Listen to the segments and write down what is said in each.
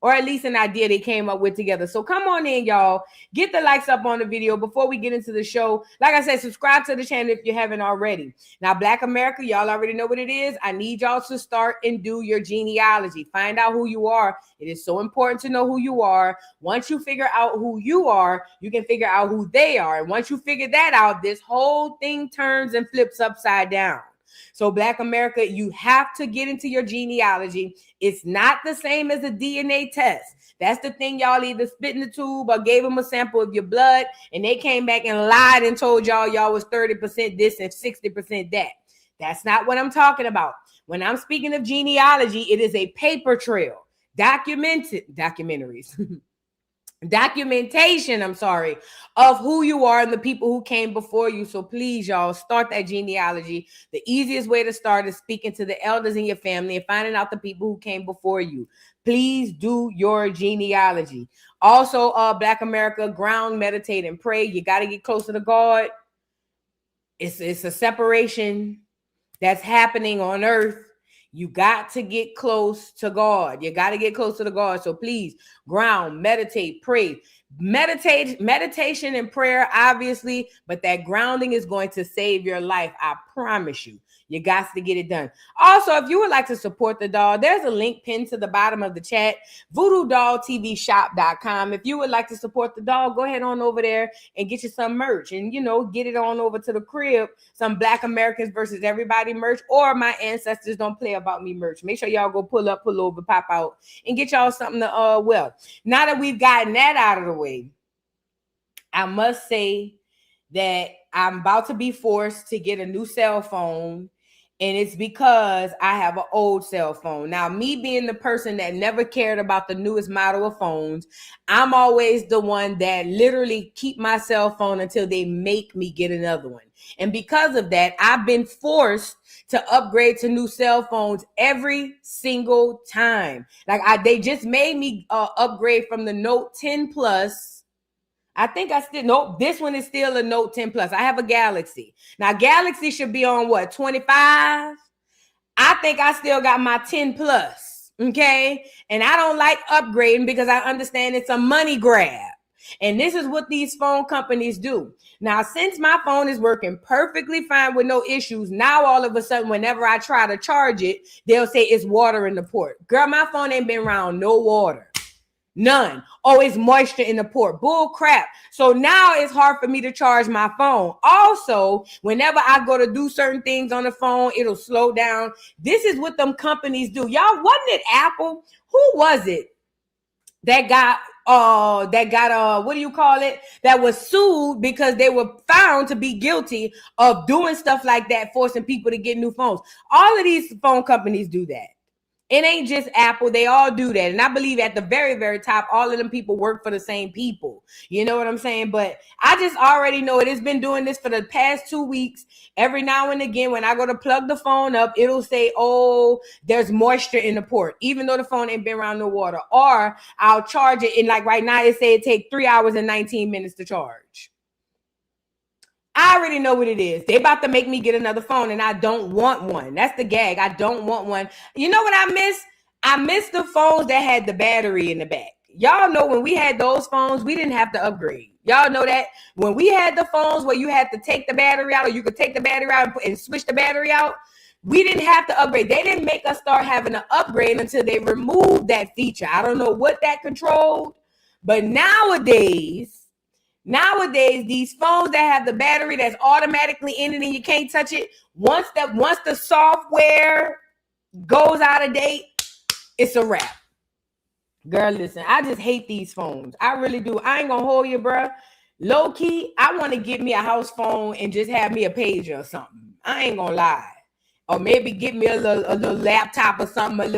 or at least an idea they came up with together. So come on in, y'all. Get the likes up on the video before we get into the show. Like I said, subscribe to the channel if you haven't already. Now, Black America, y'all already know what it is. I need y'all to start and do your genealogy. Find out who you are. It is so important to know who you are. Once you figure out who you are, you can figure out who they are. And once you figure that out, this whole thing turns and flips upside down. So Black America, you have to get into your genealogy. It's not the same as a DNA test. That's the thing. Y'all either spit in the tube or gave them a sample of your blood and they came back and lied and told y'all was 30% this and 60% that. That's not what I'm talking about. When I'm speaking of genealogy, it is a paper trail, documentaries. Documentation, of who you are and the people who came before you. So please, y'all, start that genealogy. The easiest way to start is speaking to the elders in your family and finding out the people who came before you. Please do your genealogy. Also, Black America, ground, meditate, and pray. You got to get closer to God. It's a separation that's happening on earth. You got to get close to God. You got to get closer to God. So please, ground, meditate, pray. Meditation and prayer, obviously, but that grounding is going to save your life. I promise you. You got to get it done. Also, if you would like to support the doll, there's a link pinned to the bottom of the chat, voodoodolltvshop.com. If you would like to support the doll, go ahead on over there and get you some merch and, get it on over to the crib, some Black Americans versus everybody merch or my ancestors don't play about me merch. Make sure y'all go pull up, pull over, pop out and get y'all something to, now that we've gotten that out of the way, I must say that I'm about to be forced to get a new cell phone. And it's because I have an old cell phone. Now, me being the person that never cared about the newest model of phones, I'm always the one that literally keep my cell phone until they make me get another one. And because of that, I've been forced to upgrade to new cell phones every single time. They just made me upgrade from the Note 10 Plus. I think this one is still a Note 10 Plus. I have a Galaxy. Now, Galaxy should be on 25? I think I still got my 10 Plus, okay? And I don't like upgrading because I understand it's a money grab. And this is what these phone companies do. Now, since my phone is working perfectly fine with no issues, now all of a sudden, whenever I try to charge it, they'll say it's water in the port. Girl, my phone ain't been around no water. None. Always moisture in the port. Bull crap. So now it's hard for me to charge my phone. Also, whenever I go to do certain things on the phone, it'll slow down. This is what them companies do. Y'all, wasn't it Apple? Who was it that got what do you call it? That was sued because they were found to be guilty of doing stuff like that, forcing people to get new phones. All of these phone companies do that. It ain't just Apple. They all do that. And I believe at the very, very top, all of them people work for the same people. You know what I'm saying? But I just already know it. It's been doing this for the past 2 weeks. Every now and again, when I go to plug the phone up, it'll say, oh, there's moisture in the port, even though the phone ain't been around no water. Or I'll charge it. And like right now, it say it takes 3 hours and 19 minutes to charge. I already know what it is. They about to make me get another phone and I don't want one. That's the gag. I don't want one. You know what I miss? I miss the phones that had the battery in the back. Y'all know when we had those phones, we didn't have to upgrade. Y'all know that when we had the phones where you had to take the battery out or you could take the battery out and switch the battery out, we didn't have to upgrade. They didn't make us start having to upgrade until they removed that feature. I don't know what that controlled, but nowadays, these phones that have the battery that's automatically in it and you can't touch it, once the software goes out of date, it's a wrap. Girl, listen, I just hate these phones. I really do. I ain't gonna hold you, bruh. Low key, I want to get me a house phone and just have me a pager or something. I ain't gonna lie. Or maybe get me a little laptop or something, a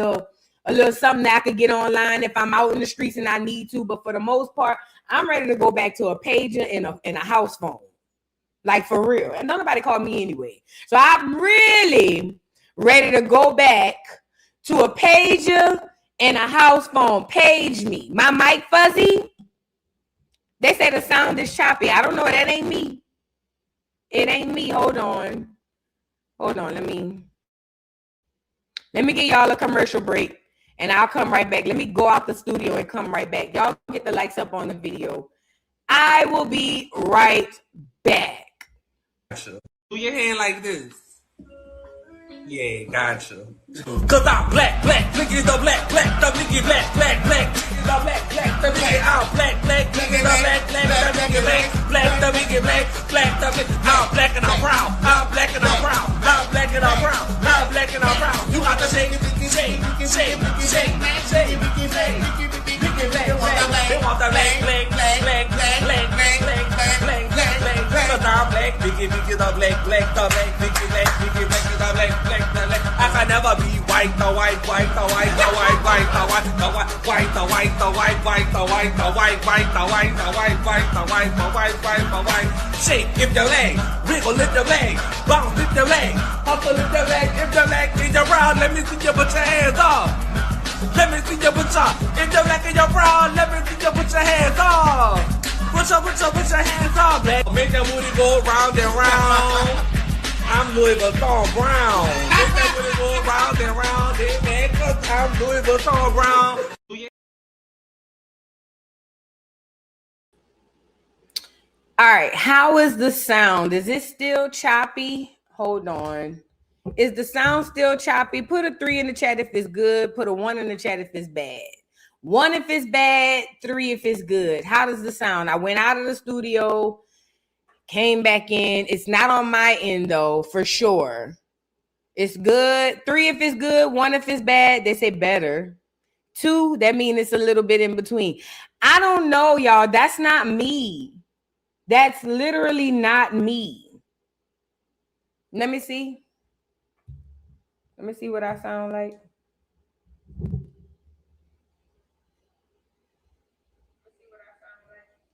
little something that I could get online if I'm out in the streets and I need to. But for the most part, I'm ready to go back to a pager and a house phone. Like for real. And nobody called me anyway. So I'm really ready to go back to a pager and a house phone. Page me. My mic fuzzy. They say the sound is choppy. I don't know. That ain't me. It ain't me. Hold on. Let me give y'all a commercial break. and I'll come right back. Let me go out the studio and come right back. Y'all get the likes up on the video. I will be right back. Gotcha. Do your hand like this. Yeah, gotcha. Cause I'm black, look at the black, the nigga black, the nigga out black, the nigga black, the nigga black, the nigga black, I'm black and I'm brown, I'm black and I'm brown, I'm black and I'm brown, I'm black and I'm brown. You got to shake, they want the black, cause I'm black, nigga the black, I can never be white, the white. Shake, if your leg, wiggle, lift your leg, bounce, lift your leg, hustle, lift your leg, if your leg is around, let me see you put your hands up. Let me see you put your, if your leg is around, let me see you put your hands up. Put your hands up, black. Make that booty go round and round. I'm Louis Vuitton Brown. Make that booty go round and round, man, cause I'm Louis Vuitton Brown. All right, how is the sound? Is it still choppy? Hold on. Is the sound still choppy? Put a 3 in the chat if it's good. Put a 1 in the chat if it's bad. 1 if it's bad, 3 if it's good. How does the sound? I went out of the studio, came back in. It's not on my end though, for sure. It's good. 3 if it's good, 1 if it's bad. They say better. 2, that means it's a little bit in between. I don't know, y'all. That's not me. That's literally not me. Let me see. Let me see what I sound like.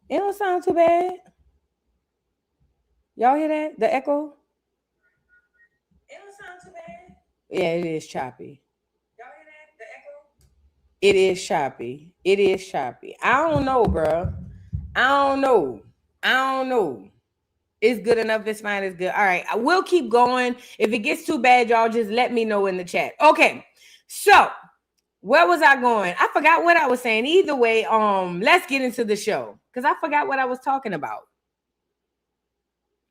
It don't sound too bad. Y'all hear that? The echo? It don't sound too bad. Yeah, it is choppy. Y'all hear that? The echo? It is choppy. It is choppy. I don't know, bro. I don't know. It's good enough. It's fine. It's good. All right. I will keep going. If it gets too bad, y'all just let me know in the chat. Okay. So where was I going? I forgot what I was saying. Either way, let's get into the show because I forgot what I was talking about.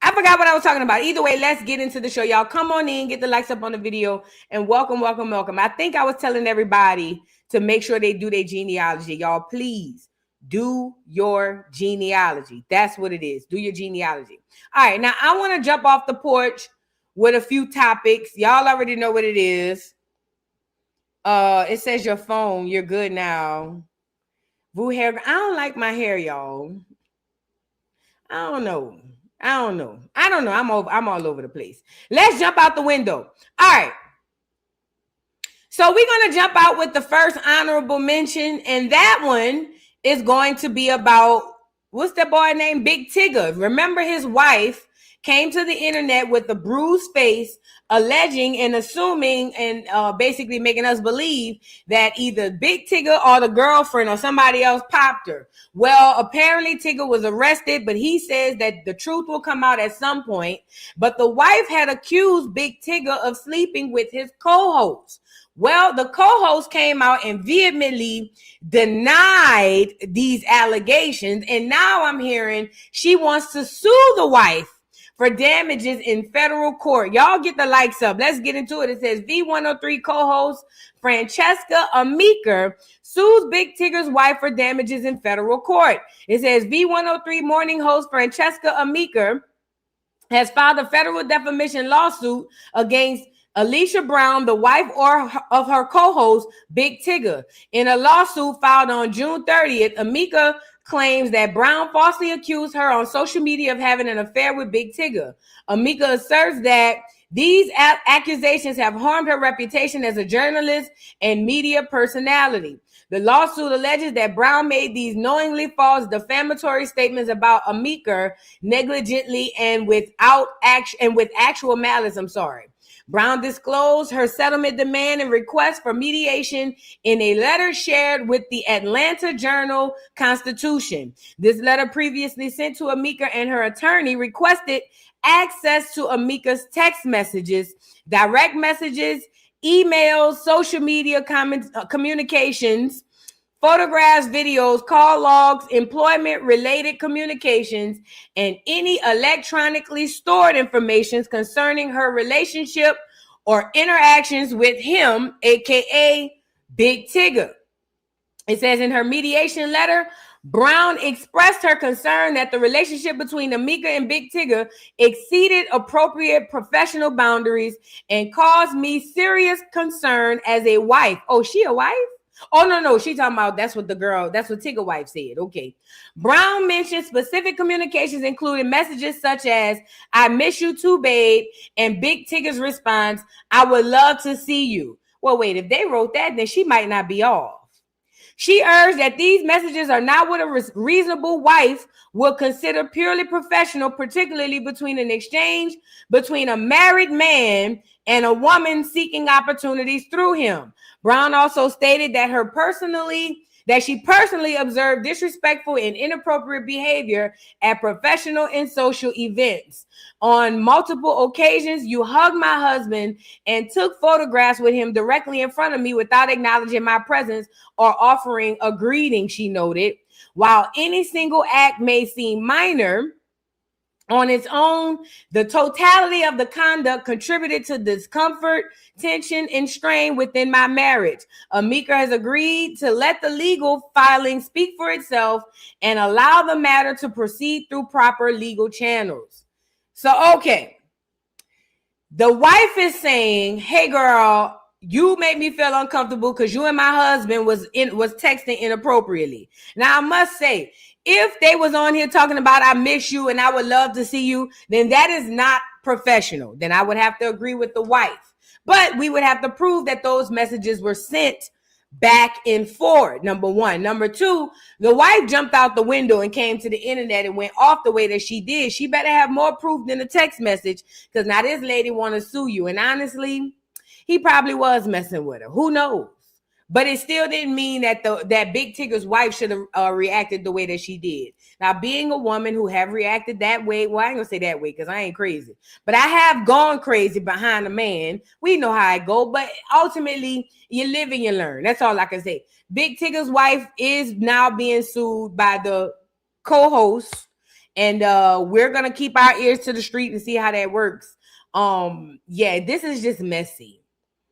Either way, let's get into the show. Y'all come on in, get the likes up on the video, and welcome. I think I was telling everybody to make sure they do their genealogy. Y'all, please do your genealogy. That's what it is. Do your genealogy. All right, now I want to jump off the porch with a few topics. Y'all already know what it is. It says your phone. You're good now. Boo hair. I don't like my hair, y'all. I don't know. I'm all over the place. Let's jump out the window. All right. So we're going to jump out with the first honorable mention, and that one is going to be about, what's that boy named? Big Tigger. Remember his wife came to the internet with a bruised face, alleging and assuming and basically making us believe that either Big Tigger or the girlfriend or somebody else popped her. Well, apparently Tigger was arrested, but he says that the truth will come out at some point. But the wife had accused Big Tigger of sleeping with his co-host. Well, the co-host came out and vehemently denied these allegations. And now I'm hearing she wants to sue the wife for damages in federal court. Y'all get the likes up. Let's get into it. It says V103 co-host Francesca Amica sues Big Tigger's wife for damages in federal court. It says V103 morning host Francesca Amica has filed a federal defamation lawsuit against Alicia Brown, the wife of her co-host, Big Tigger. In a lawsuit filed on June 30th, Amica claims that Brown falsely accused her on social media of having an affair with Big Tigger. Amica asserts that these accusations have harmed her reputation as a journalist and media personality. The lawsuit alleges that Brown made these knowingly false defamatory statements about Amica negligently and with actual malice. Brown disclosed her settlement demand and request for mediation in a letter shared with the Atlanta Journal-Constitution. This letter, previously sent to Amica and her attorney, requested access to Amica's text messages, direct messages, emails, social media comments, communications, photographs, videos, call logs, employment-related communications, and any electronically stored information concerning her relationship or interactions with him, aka Big Tigger. It says in her mediation letter, Brown expressed her concern that the relationship between Amika and Big Tigger exceeded appropriate professional boundaries and caused me serious concern as a wife. Oh, she a wife? Oh, no, she talking about that's what Tigger wife said. Okay. Brown mentioned specific communications, including messages such as, I miss you too, babe, and Big Tigger's response, I would love to see you. Well, wait, if they wrote that, then she might not be off. She urged that these messages are not what a reasonable wife would consider purely professional, particularly between an exchange between a married man and a woman seeking opportunities through him. Brown also stated that she personally observed disrespectful and inappropriate behavior at professional and social events. On multiple occasions, you hugged my husband and took photographs with him directly in front of me without acknowledging my presence or offering a greeting, she noted. While any single act may seem minor on its own, the totality of the conduct contributed to discomfort, tension, and strain within my marriage. Amika has agreed to let the legal filing speak for itself and allow the matter to proceed through proper legal channels. So, okay. The wife is saying, hey, girl, you made me feel uncomfortable because you and my husband was texting inappropriately. Now, I must say, if they was on here talking about I miss you and I would love to see you, then that is not professional. Then I would have to agree with the wife. But we would have to prove that those messages were sent back and forth, number one. Number two, the wife jumped out the window and came to the internet and went off the way that she did. She better have more proof than a text message, because now this lady want to sue you. And honestly, he probably was messing with her. Who knows? But it still didn't mean that that Big Tigger's wife should have reacted the way that she did. Now, being a woman who have reacted that way, well, I ain't gonna say that way because I ain't crazy, but I have gone crazy behind a man. We know how I go, but ultimately, you live and you learn. That's all I can say. Big Tigger's wife is now being sued by the co-host, and we're gonna keep our ears to the street and see how that works. Yeah, this is just messy.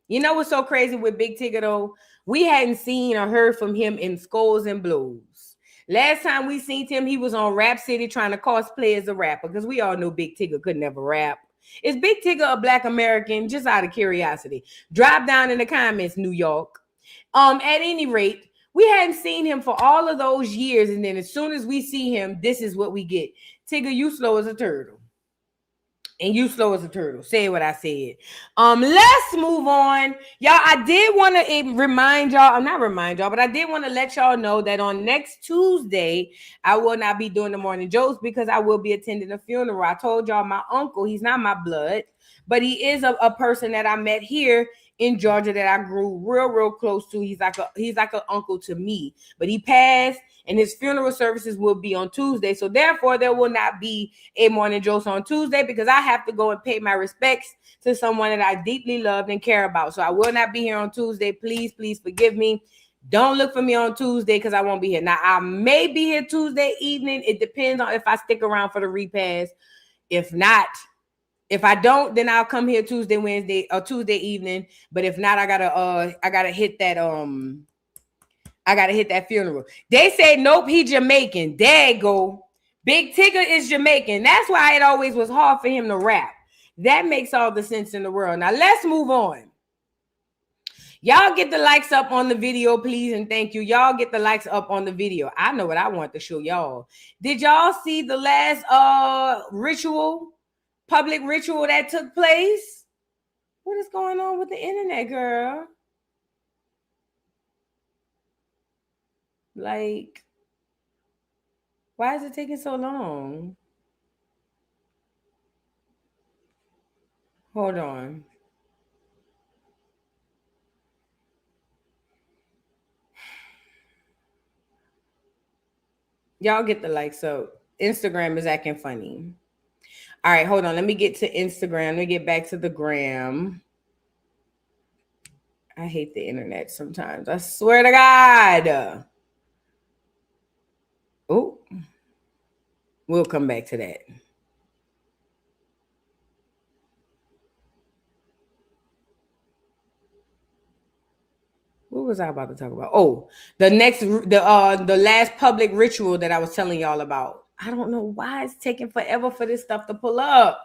You know what's so crazy with Big Tigger though? We hadn't seen or heard from him in Skulls and Blues. Last time we seen him, he was on Rap City trying to cosplay as a rapper, because we all know Big Tigger could never rap. Is Big Tigger a Black American? Just out of curiosity. Drop down in the comments, New York. At any rate, we hadn't seen him for all of those years, and then as soon as we see him, this is what we get. Tigger, you slow as a turtle. And you slow as a turtle. Say what I said. Let's move on. Y'all, I did want to remind y'all, but I did want to let y'all know that on next Tuesday, I will not be doing the morning jokes because I will be attending a funeral. I told y'all my uncle, he's not my blood, but he is a person that I met here in Georgia that I grew real close to. He's like an uncle to me, but he passed, and his funeral services will be on Tuesday. So therefore, there will not be a morning jokes on Tuesday because I have to go and pay my respects to someone that I deeply loved and care about. So I will not be here on Tuesday. Please forgive me. Don't look for me on Tuesday because I won't be here. Now, I may be here Tuesday evening. It depends on if I stick around for the repast. If not, if I don't, then I'll come here Tuesday, Wednesday, or Tuesday evening. But if not, I gotta hit that funeral. They say nope, he Jamaican. There you go. Big Tigger is Jamaican. That's why it always was hard for him to rap. That makes all the sense in the world. Now let's move on. Y'all get the likes up on the video, please, and thank you. Y'all get the likes up on the video. I know what I want to show y'all. Did y'all see the last public ritual that took place? What is going on with the internet, girl? Like, why is it taking so long? Hold on. Y'all get the likes up. Instagram is acting funny. All right, hold on. Let me get to Instagram. Let me get back to the gram. I hate the internet sometimes. I swear to God. Oh, we'll come back to that. What was I about to talk about? Oh, the last public ritual that I was telling y'all about. I don't know why it's taking forever for this stuff to pull up.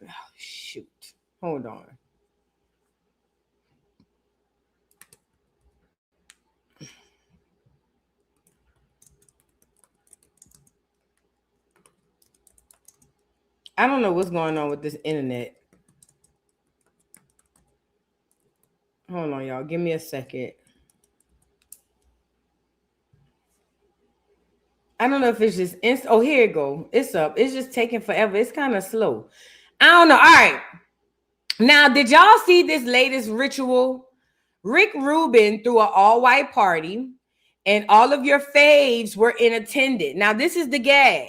Oh, shoot. Hold on. I don't know what's going on with this internet. Hold on, y'all. Give me a second. I don't know if it's just oh, here it go. It's up. It's just taking forever. It's kind of slow. I don't know. All right. Now, did y'all see this latest ritual? Rick Rubin threw an all-white party, and all of your faves were in attendance. Now, this is the gag.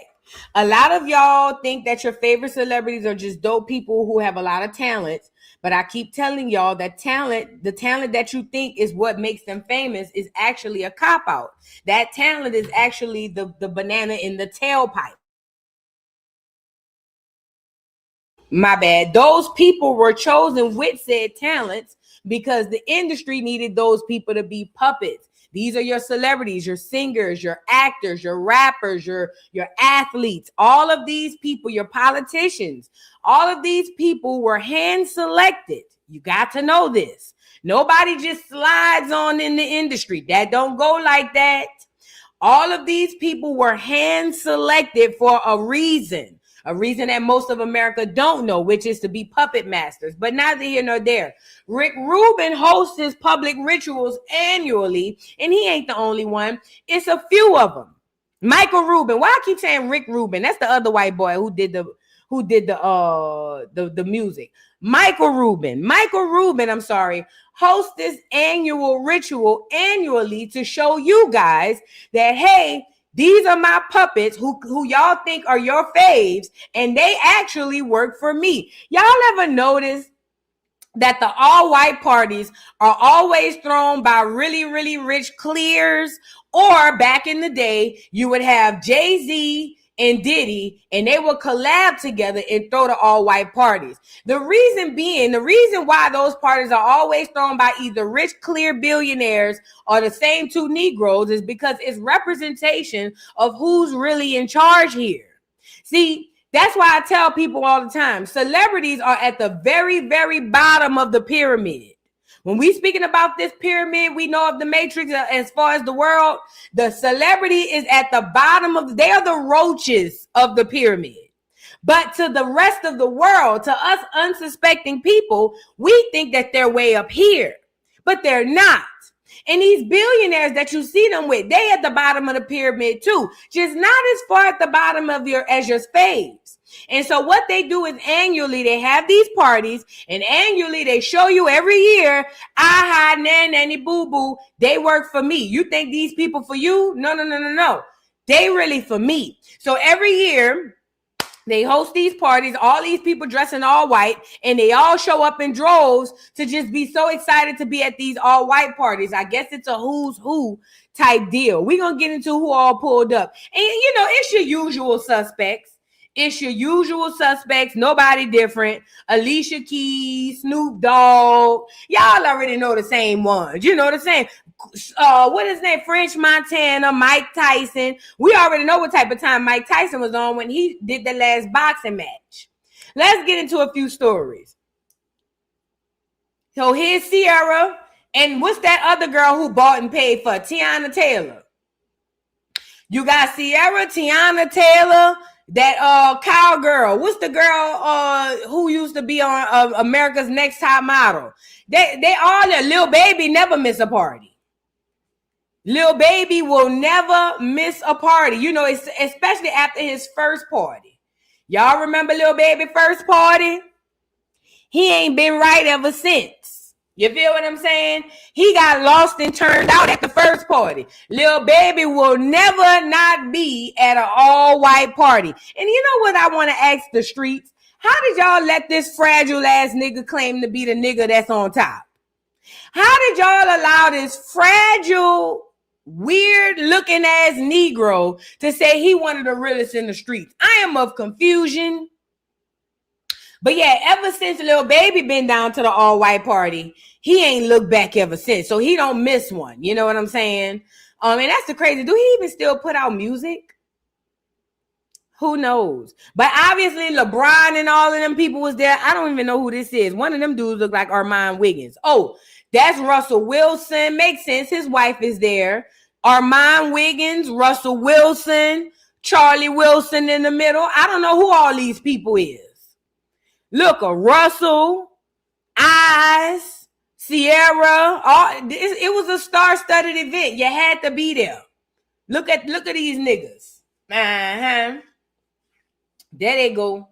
A lot of y'all think that your favorite celebrities are just dope people who have a lot of talent. But I keep telling y'all that the talent that you think is what makes them famous is actually a cop-out. That talent is actually the banana in the tailpipe. My bad. Those people were chosen with said talents because the industry needed those people to be puppets. These are your celebrities, your singers, your actors, your rappers, your athletes. All of these people, your politicians, all of these people were hand selected. You got to know this. Nobody just slides on in the industry. That don't go like that. All of these people were hand selected for a reason that most of America don't know, which is to be puppet masters. But neither here nor there. Rick Rubin hosts his public rituals annually, and he ain't the only one. It's a few of them. Michael Rubin. Why I keep saying Rick Rubin? That's the other white boy who did the music. Michael Rubin, I'm sorry, hosts this annual ritual annually to show you guys that, hey, these are my puppets who y'all think are your faves, and they actually work for me. Y'all ever notice that the all-white parties are always thrown by really, really rich clears? Or back in the day, you would have Jay-Z and Diddy, and they will collab together and throw the all-white parties. The reason why those parties are always thrown by either rich, clear billionaires or the same two Negroes is because it's representation of who's really in charge here. See, that's why I tell people all the time, celebrities are at the very, very bottom of the pyramid. When we speaking about this pyramid, we know of the matrix as far as the world, the celebrity is at the bottom they are the roaches of the pyramid. But to the rest of the world, to us unsuspecting people, we think that they're way up here, but they're not. And these billionaires that you see them with, they at the bottom of the pyramid too, just not as far at the bottom of as your faves. And so what they do is annually they have these parties, and annually they show you every year, aha, nanny, boo boo, they work for me. You think these people for you? No. They really for me. So every year they host these parties, all these people dressing all white, and they all show up in droves to just be so excited to be at these all white parties. I guess it's a who's who type deal. We're going to get into who all pulled up. And, it's your usual suspects. Nobody different. Alicia Keys, Snoop Dogg. Y'all already know the same ones. You know the same. What is his name? French Montana, Mike Tyson. We already know what type of time Mike Tyson was on when he did the last boxing match. Let's get into a few stories. So here's Sierra. And what's that other girl who bought and paid for? Tiana Taylor. You got Sierra, Tiana Taylor, that cowgirl. What's the girl who used to be on America's Next Top Model? They all there. Lil Baby never miss a party. Lil Baby will never miss a party. Especially after his first party. Y'all remember Lil Baby first party? He ain't been right ever since. You feel what I'm saying? He got lost and turned out at the first party. Lil Baby will never not be at an all-white party. And you know what I want to ask the streets? How did y'all let this fragile ass nigga claim to be the nigga that's on top? How did y'all allow this fragile, weird looking ass Negro to say he one of the realest in the streets? I am of confusion. But yeah, ever since Lil Baby been down to the all-white party, he ain't looked back ever since. So he don't miss one. You know what I'm saying? And that's the crazy. Do he even still put out music? Who knows? But obviously LeBron and all of them people was there. I don't even know who this is. One of them dudes look like Armand Wiggins. Oh, that's Russell Wilson. Makes sense. His wife is there. Armand Wiggins, Russell Wilson, Charlie Wilson in the middle. I don't know who all these people is. Look, Russell, Eyes, Sierra. It was a star-studded event. You had to be there. Look at these niggas. Uh-huh. There they go.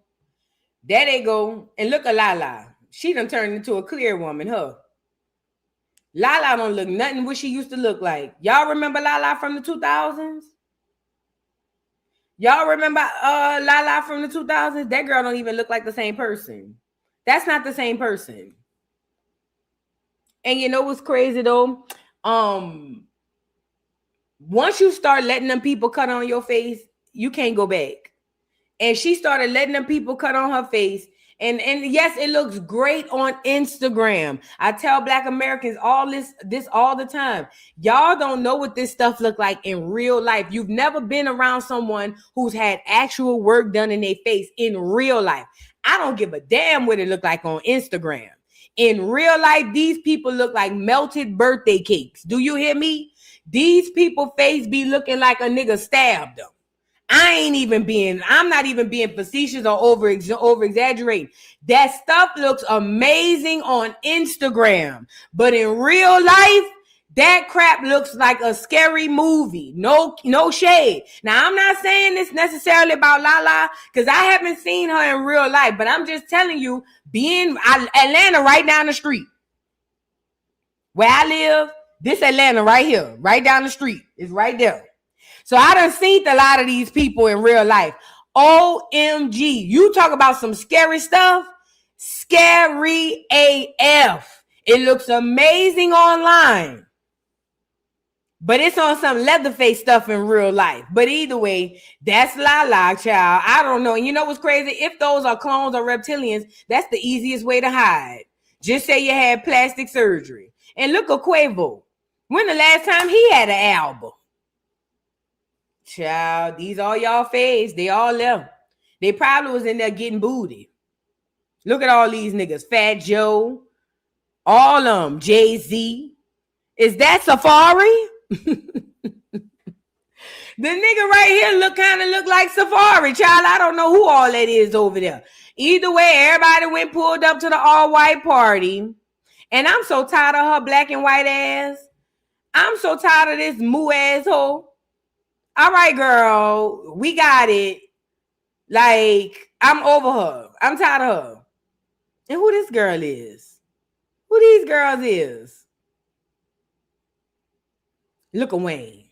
And look at Lala. She done turned into a clear woman, huh? Lala don't look nothing what she used to look like. Y'all remember Lala from the 2000s? Y'all remember Lala from the 2000s? That girl don't even look like the same person. That's not the same person. And you know what's crazy though? Once you start letting them people cut on your face, you can't go back. And she started letting them people cut on her face. And yes, it looks great on Instagram. I tell Black Americans all this all the time. Y'all don't know what this stuff look like in real life. You've never been around someone who's had actual work done in their face in real life. I don't give a damn what it look like on Instagram. In real life, these people look like melted birthday cakes. Do you hear me? These people face be looking like a nigga stabbed them. I'm not even being facetious or over exaggerating. That stuff looks amazing on Instagram. But in real life, that crap looks like a scary movie. No shade. Now, I'm not saying this necessarily about Lala because I haven't seen her in real life. But I'm just telling you, being Atlanta right down the street. Where I live, this Atlanta right here, right down the street. It's right there. So I done seen a lot of these people in real life. OMG. You talk about some scary stuff. Scary AF. It looks amazing online. But it's on some Leatherface stuff in real life. But either way, that's Lala, child. I don't know. And you know what's crazy? If those are clones or reptilians, that's the easiest way to hide. Just say you had plastic surgery. And look at Quavo. When the last time he had an album? Child, these all y'all faves. They all left. They probably was in there getting booty. Look at all these niggas. Fat Joe. All of them. Jay-Z. Is that Safari? The nigga right here kind of look like Safari. Child, I don't know who all that is over there. Either way, everybody went pulled up to the all-white party. And I'm so tired of her black and white ass. I'm so tired of this moo asshole. All right, girl, we got it. Like, I'm over her. I'm tired of her. And who this girl is? Who these girls is? Look at Wayne.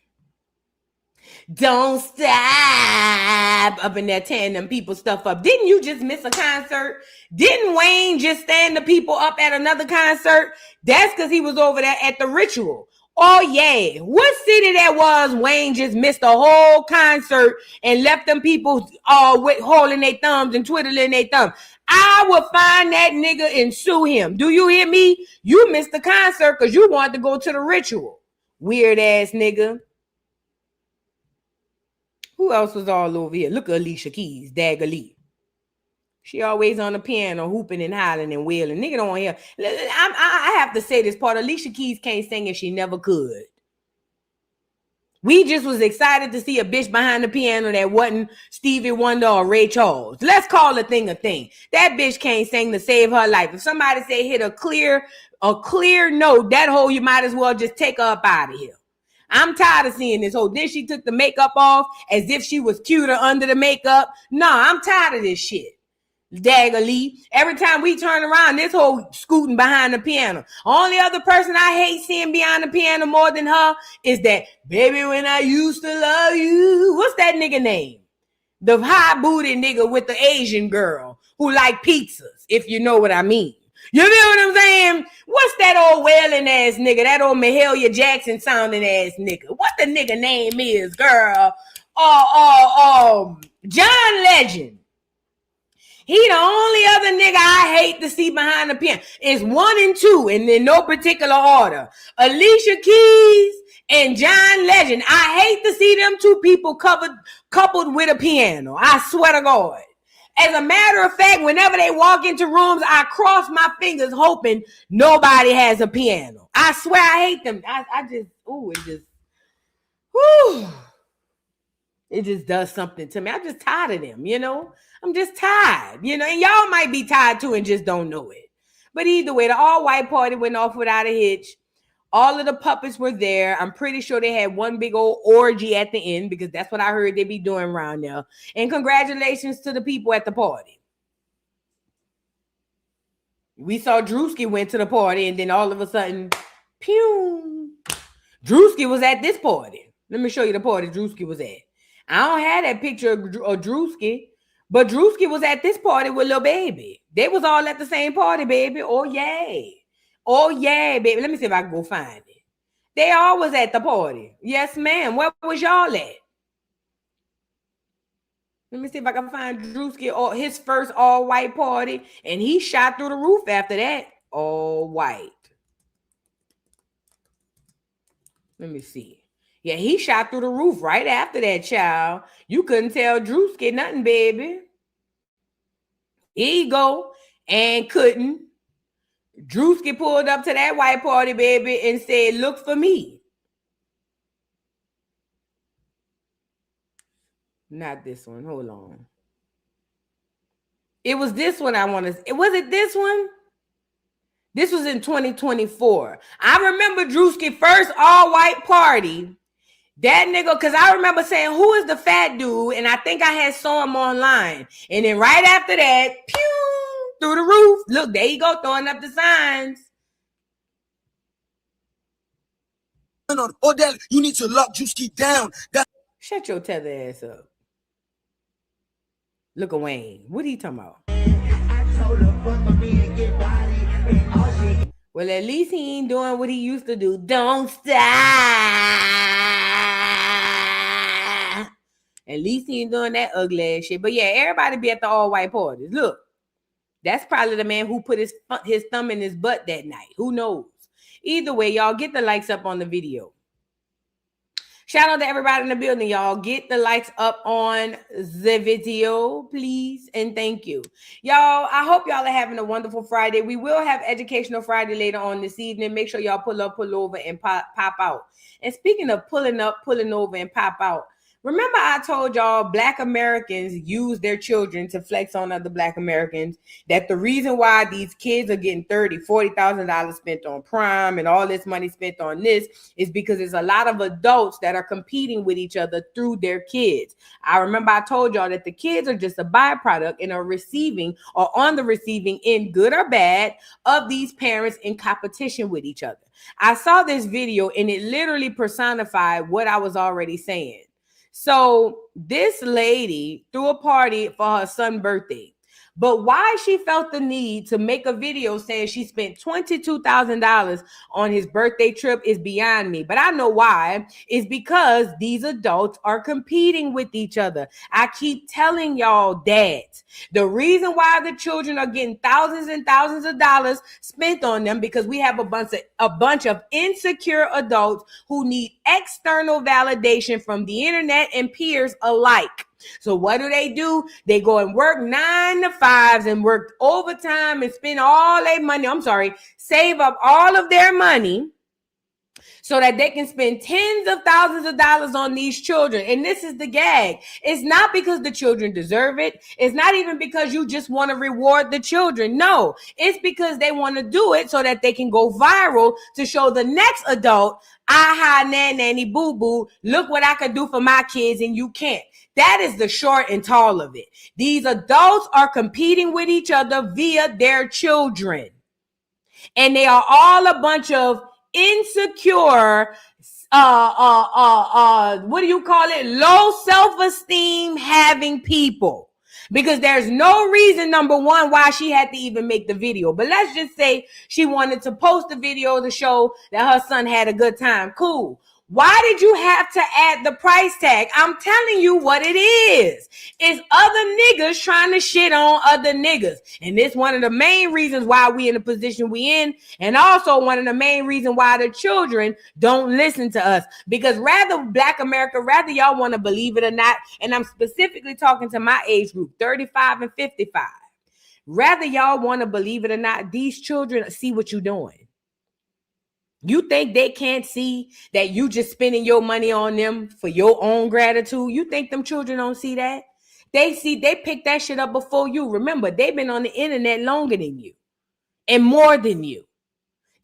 Don't stop up in there tearing them people stuff up. Didn't you just miss a concert? Didn't Wayne just stand the people up at another concert? That's because he was over there at the Ritual. Oh, yeah. What city that was Wayne just missed a whole concert and left them people with holding their thumbs and twiddling their thumbs? I will find that nigga and sue him. Do you hear me? You missed the concert because you wanted to go to the Ritual. Weird ass nigga. Who else was all over here? Look at Alicia Keys, Daggerly. She always on the piano, hooping and hollering and wailing. Nigga don't hear. I have to say this part. Alicia Keys can't sing and she never could. We just was excited to see a bitch behind the piano that wasn't Stevie Wonder or Ray Charles. Let's call a thing a thing. That bitch can't sing to save her life. If somebody say hit a clear note, that hoe you might as well just take her up out of here. I'm tired of seeing this hoe. Then she took the makeup off as if she was cuter under the makeup. No, I'm tired of this shit. Daggerly. Every time we turn around, this whole scooting behind the piano. Only other person I hate seeing behind the piano more than her is that baby when I used to love you. What's that nigga name? The high booty nigga with the Asian girl who like pizzas, if you know what I mean. You feel what I'm saying? What's that old wailing ass nigga? That old Mahalia Jackson sounding ass nigga. What the nigga name is, girl? John Legend. He the only other nigga I hate to see behind the piano. It's 1 and 2, and in no particular order. Alicia Keys and John Legend. I hate to see them two people coupled with a piano. I swear to God. As a matter of fact, whenever they walk into rooms, I cross my fingers hoping nobody has a piano. I swear I hate them. It just does something to me. I'm just tired of them, you know? I'm just tired, you know? And y'all might be tired too and just don't know it. But either way, the all-white party went off without a hitch. All of the puppets were there. I'm pretty sure they had one big old orgy at the end because that's what I heard they be doing around there. And congratulations to the people at the party. We saw Drewski went to the party and then all of a sudden, pew, Drewski was at this party. Let me show you the party Drewski was at. I don't have that picture of Drewski, but Drewski was at this party with Lil Baby. They was all at the same party, baby. Oh, yay. Oh, yeah, baby. Let me see if I can go find it. They all was at the party. Yes, ma'am. Where was y'all at? Let me see if I can find Drewski or his first all-white party. And he shot through the roof after that. All white. Let me see. Yeah, he shot through the roof right after that, child. You couldn't tell Drewski nothing, baby. Here you go. And couldn't. Drewski pulled up to that white party, baby, and said, look for me. Not this one. Hold on. It was this one I want to... Was it this one? This was in 2024. I remember Drewski first all-white party. That nigga, because I remember saying, who is the fat dude? And I think I had saw him online. And then right after that, pew, through the roof. Look, there you go, throwing up the signs. Odell, you need to lock Drewski down. Shut your tether ass up. Look at Wayne. What are you talking about? Well, at least he ain't doing what he used to do. Don't stop. At least he ain't doing that ugly ass shit. But yeah, everybody be at the all-white parties. Look, that's probably the man who put his thumb in his butt that night. Who knows? Either way, y'all get the likes up on the video. Shout out to everybody in the building, y'all. Get the likes up on the video, please, and thank you. Y'all, I hope y'all are having a wonderful Friday. We will have Educational Friday later on this evening. Make sure y'all pull up, pull over, and pop out. And speaking of pulling up, pulling over, and pop out, remember I told y'all Black Americans use their children to flex on other Black Americans, that the reason why these kids are getting $30,000, $40,000 spent on prime and all this money spent on this is because there's a lot of adults that are competing with each other through their kids. I remember I told y'all that the kids are just a byproduct and are receiving or on the receiving end, good or bad, of these parents in competition with each other. I saw this video and it literally personified what I was already saying. So this lady threw a party for her son's birthday, but why she felt the need to make a video saying she spent $22,000 on his birthday trip is beyond me. But I know why. It's because these adults are competing with each other. I keep telling y'all that. The reason why the children are getting thousands and thousands of dollars spent on them because we have a bunch of insecure adults who need external validation from the internet and peers alike. So what do? They go and work 9 to 5s and work overtime and spend all their money. Save up all of their money so that they can spend tens of thousands of dollars on these children. And this is the gag. It's not because the children deserve it. It's not even because you just want to reward the children. No, it's because they want to do it so that they can go viral to show the next adult, aha, nanny, boo-boo, look what I could do for my kids and you can't. That is the short and tall of it. These adults are competing with each other via their children. And they are all a bunch of insecure, what do you call it? Low self-esteem having people. because there's no reason, number one, why she had to even make the video. But let's just say she wanted to post the video to show that her son had a good time. Cool. Why did you have to add the price tag? I'm telling you what it is. It's other niggas trying to shit on other niggas. And it's one of the main reasons why we in the position we in. And also one of the main reasons why the children don't listen to us. Because rather, Black America, rather y'all want to believe it or not, and I'm specifically talking to my age group, 35 and 55. Rather y'all want to believe it or not, these children see what you're doing. You think they can't see that you just spending your money on them for your own gratitude? You think them children don't see that? They pick that shit up before you. Remember, they've been on the internet longer than you and more than you.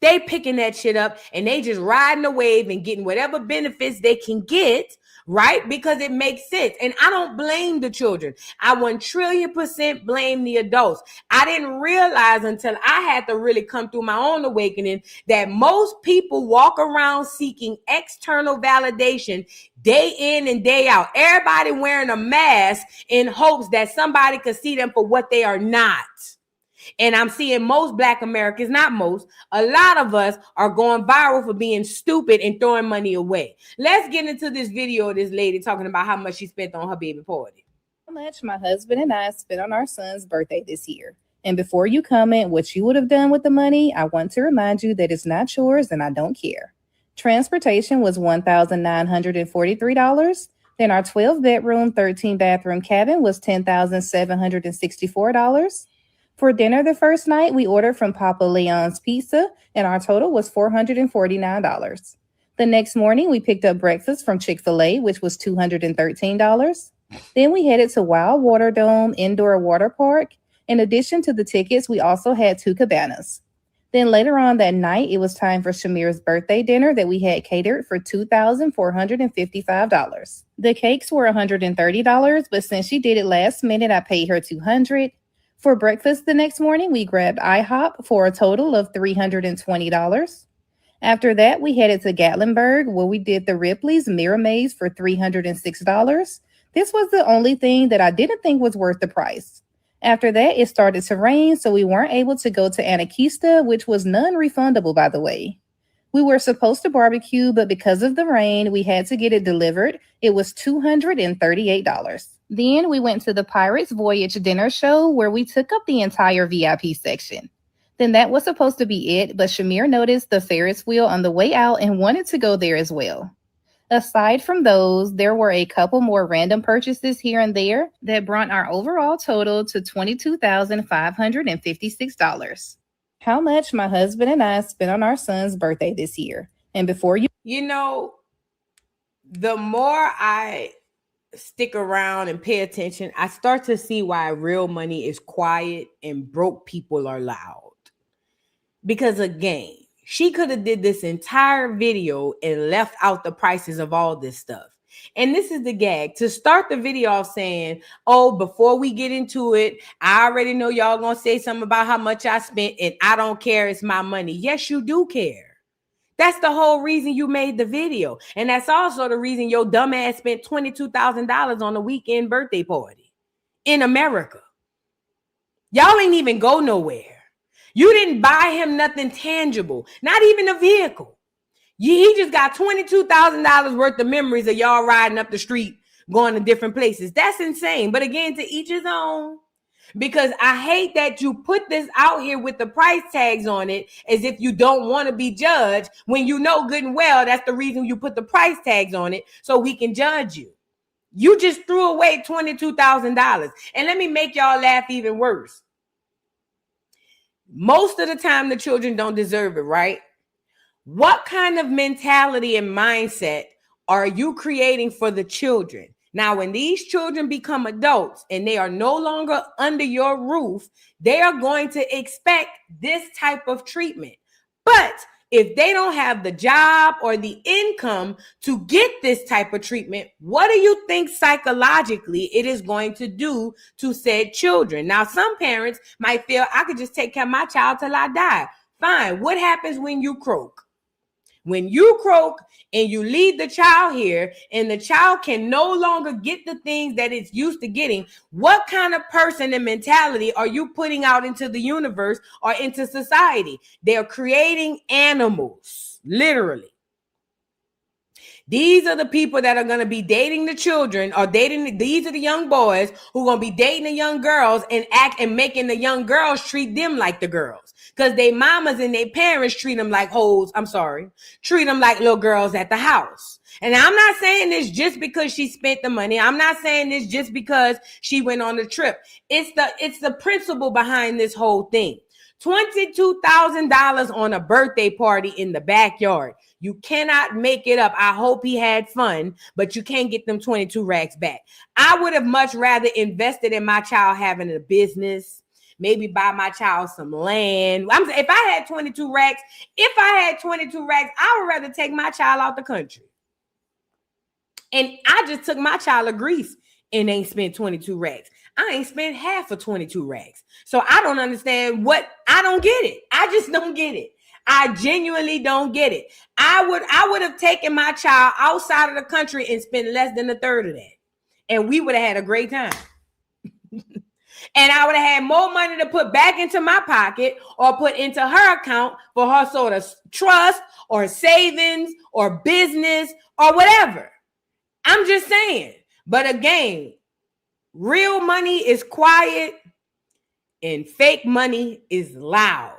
They picking that shit up and they just riding the wave and getting whatever benefits they can get, right? Because it makes sense. And I don't blame the children. I 1,000,000,000% blame the adults. I didn't realize until I had to really come through my own awakening that most people walk around seeking external validation day in and day out. Everybody wearing a mask in hopes that somebody could see them for what they are not. And I'm seeing most Black Americans, not most, a lot of us are going viral for being stupid and throwing money away. Let's get into this video of this lady talking about how much she spent on her baby party. How much my husband and I spent on our son's birthday this year. And before you comment what you would have done with the money, I want to remind you that it's not yours and I don't care. Transportation was $1,943. Then our 12-bedroom, 13-bathroom cabin was $10,764. For dinner the first night, we ordered from Papa Leon's Pizza, and our total was $449. The next morning, we picked up breakfast from Chick-fil-A, which was $213. Then we headed to Wild Water Dome Indoor Water Park. In addition to the tickets, we also had 2 cabanas. Then later on that night, it was time for Shamir's birthday dinner that we had catered for $2,455. The cakes were $130, but since she did it last minute, I paid her $200. For breakfast the next morning, we grabbed IHOP for a total of $320. After that, we headed to Gatlinburg, where we did the Ripley's Mirror Maze for $306. This was the only thing that I didn't think was worth the price. After that, it started to rain, so we weren't able to go to Anarchista, which was non-refundable, by the way. We were supposed to barbecue, but because of the rain, we had to get it delivered. It was $238. Then we went to the Pirates Voyage dinner show where we took up the entire VIP section. Then that was supposed to be it, but Shamir noticed the Ferris wheel on the way out and wanted to go there as well. Aside from those, there were a couple more random purchases here and there that brought our overall total to $22,556. How much my husband and I spent on our son's birthday this year. And before you... You know, the more I stick around and pay attention, I start to see why real money is quiet and broke people are loud. Because again, she could have did this entire video and left out the prices of all this stuff. And this is the gag. To start the video off saying, oh, before we get into it, I already know y'all gonna say something about how much I spent and I don't care, it's my money. Yes, you do care. That's the whole reason you made the video. And that's also the reason your dumb ass spent $22,000 on a weekend birthday party in America. Y'all ain't even go nowhere. You didn't buy him nothing tangible, not even a vehicle. He just got $22,000 worth of memories of y'all riding up the street, going to different places. That's insane. But again, to each his own. Because I hate that you put this out here with the price tags on it as if you don't want to be judged when you know good and well that's the reason you put the price tags on it so we can judge you. You just threw away $22,000. And let me make y'all laugh even worse. Most of the time the children don't deserve it, right? What kind of mentality and mindset are you creating for the children? Now, when these children become adults and they are no longer under your roof, they are going to expect this type of treatment. But if they don't have the job or the income to get this type of treatment, what do you think psychologically it is going to do to said children? Now, some parents might feel I could just take care of my child till I die. Fine. What happens when you croak? When you croak and you leave the child here and the child can no longer get the things that it's used to getting, what kind of person and mentality are you putting out into the universe or into society? They're creating animals, literally. These are the people that are going to be dating the children or these are the young boys who are going to be dating the young girls and making the young girls treat them like the girls. Because their mamas and their parents treat them like hoes. Treat them like little girls at the house. And I'm not saying this just because she spent the money. I'm not saying this just because she went on the trip. It's the principle behind this whole thing. $22,000 on a birthday party in the backyard. You cannot make it up. I hope he had fun, but you can't get them 22 racks back. I would have much rather invested in my child having a business, maybe buy my child some land. If I had 22 racks, I would rather take my child out the country. And I just took my child to Greece and ain't spent 22 racks. I ain't spent half of 22 racks. So I don't understand I don't get it. I just don't get it. I genuinely don't get it. I would have taken my child outside of the country and spent less than a third of that. And we would have had a great time. And I would have had more money to put back into my pocket or put into her account for her sort of trust or savings or business or whatever. I'm just saying. But again, real money is quiet and fake money is loud.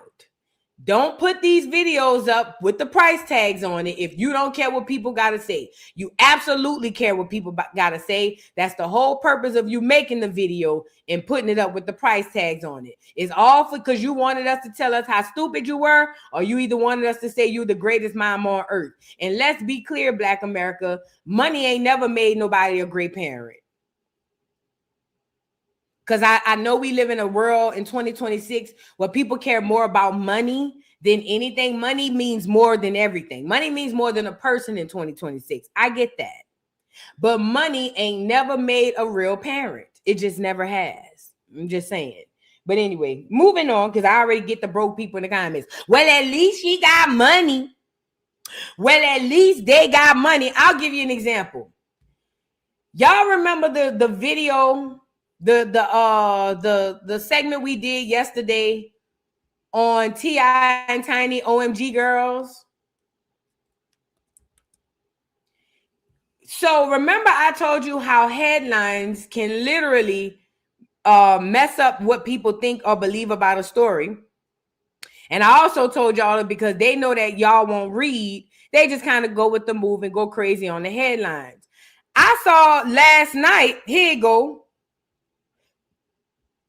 Don't put these videos up with the price tags on it if you don't care what people got to say. You absolutely care what people got to say. That's the whole purpose of you making the video and putting it up with the price tags on it. It's all because you wanted us to tell us how stupid you were, or you either wanted us to say you're the greatest mom on earth. And let's be clear, Black America, money ain't never made nobody a great parent. Because I know we live in a world in 2026 where people care more about money than anything. Money means more than everything. Money means more than a person in 2026. I get that. But money ain't never made a real parent. It just never has. I'm just saying. But anyway, moving on, because I already get the broke people in the comments. Well, at least she got money. Well, at least they got money. I'll give you an example. Y'all remember the video, the segment we did yesterday on T.I. and Tiny OMG Girls? So remember I told you how headlines can literally mess up what people think or believe about a story. And I also told y'all because they know that y'all won't read, they just kind of go with the move and go crazy on the headlines. I saw last night, here you go,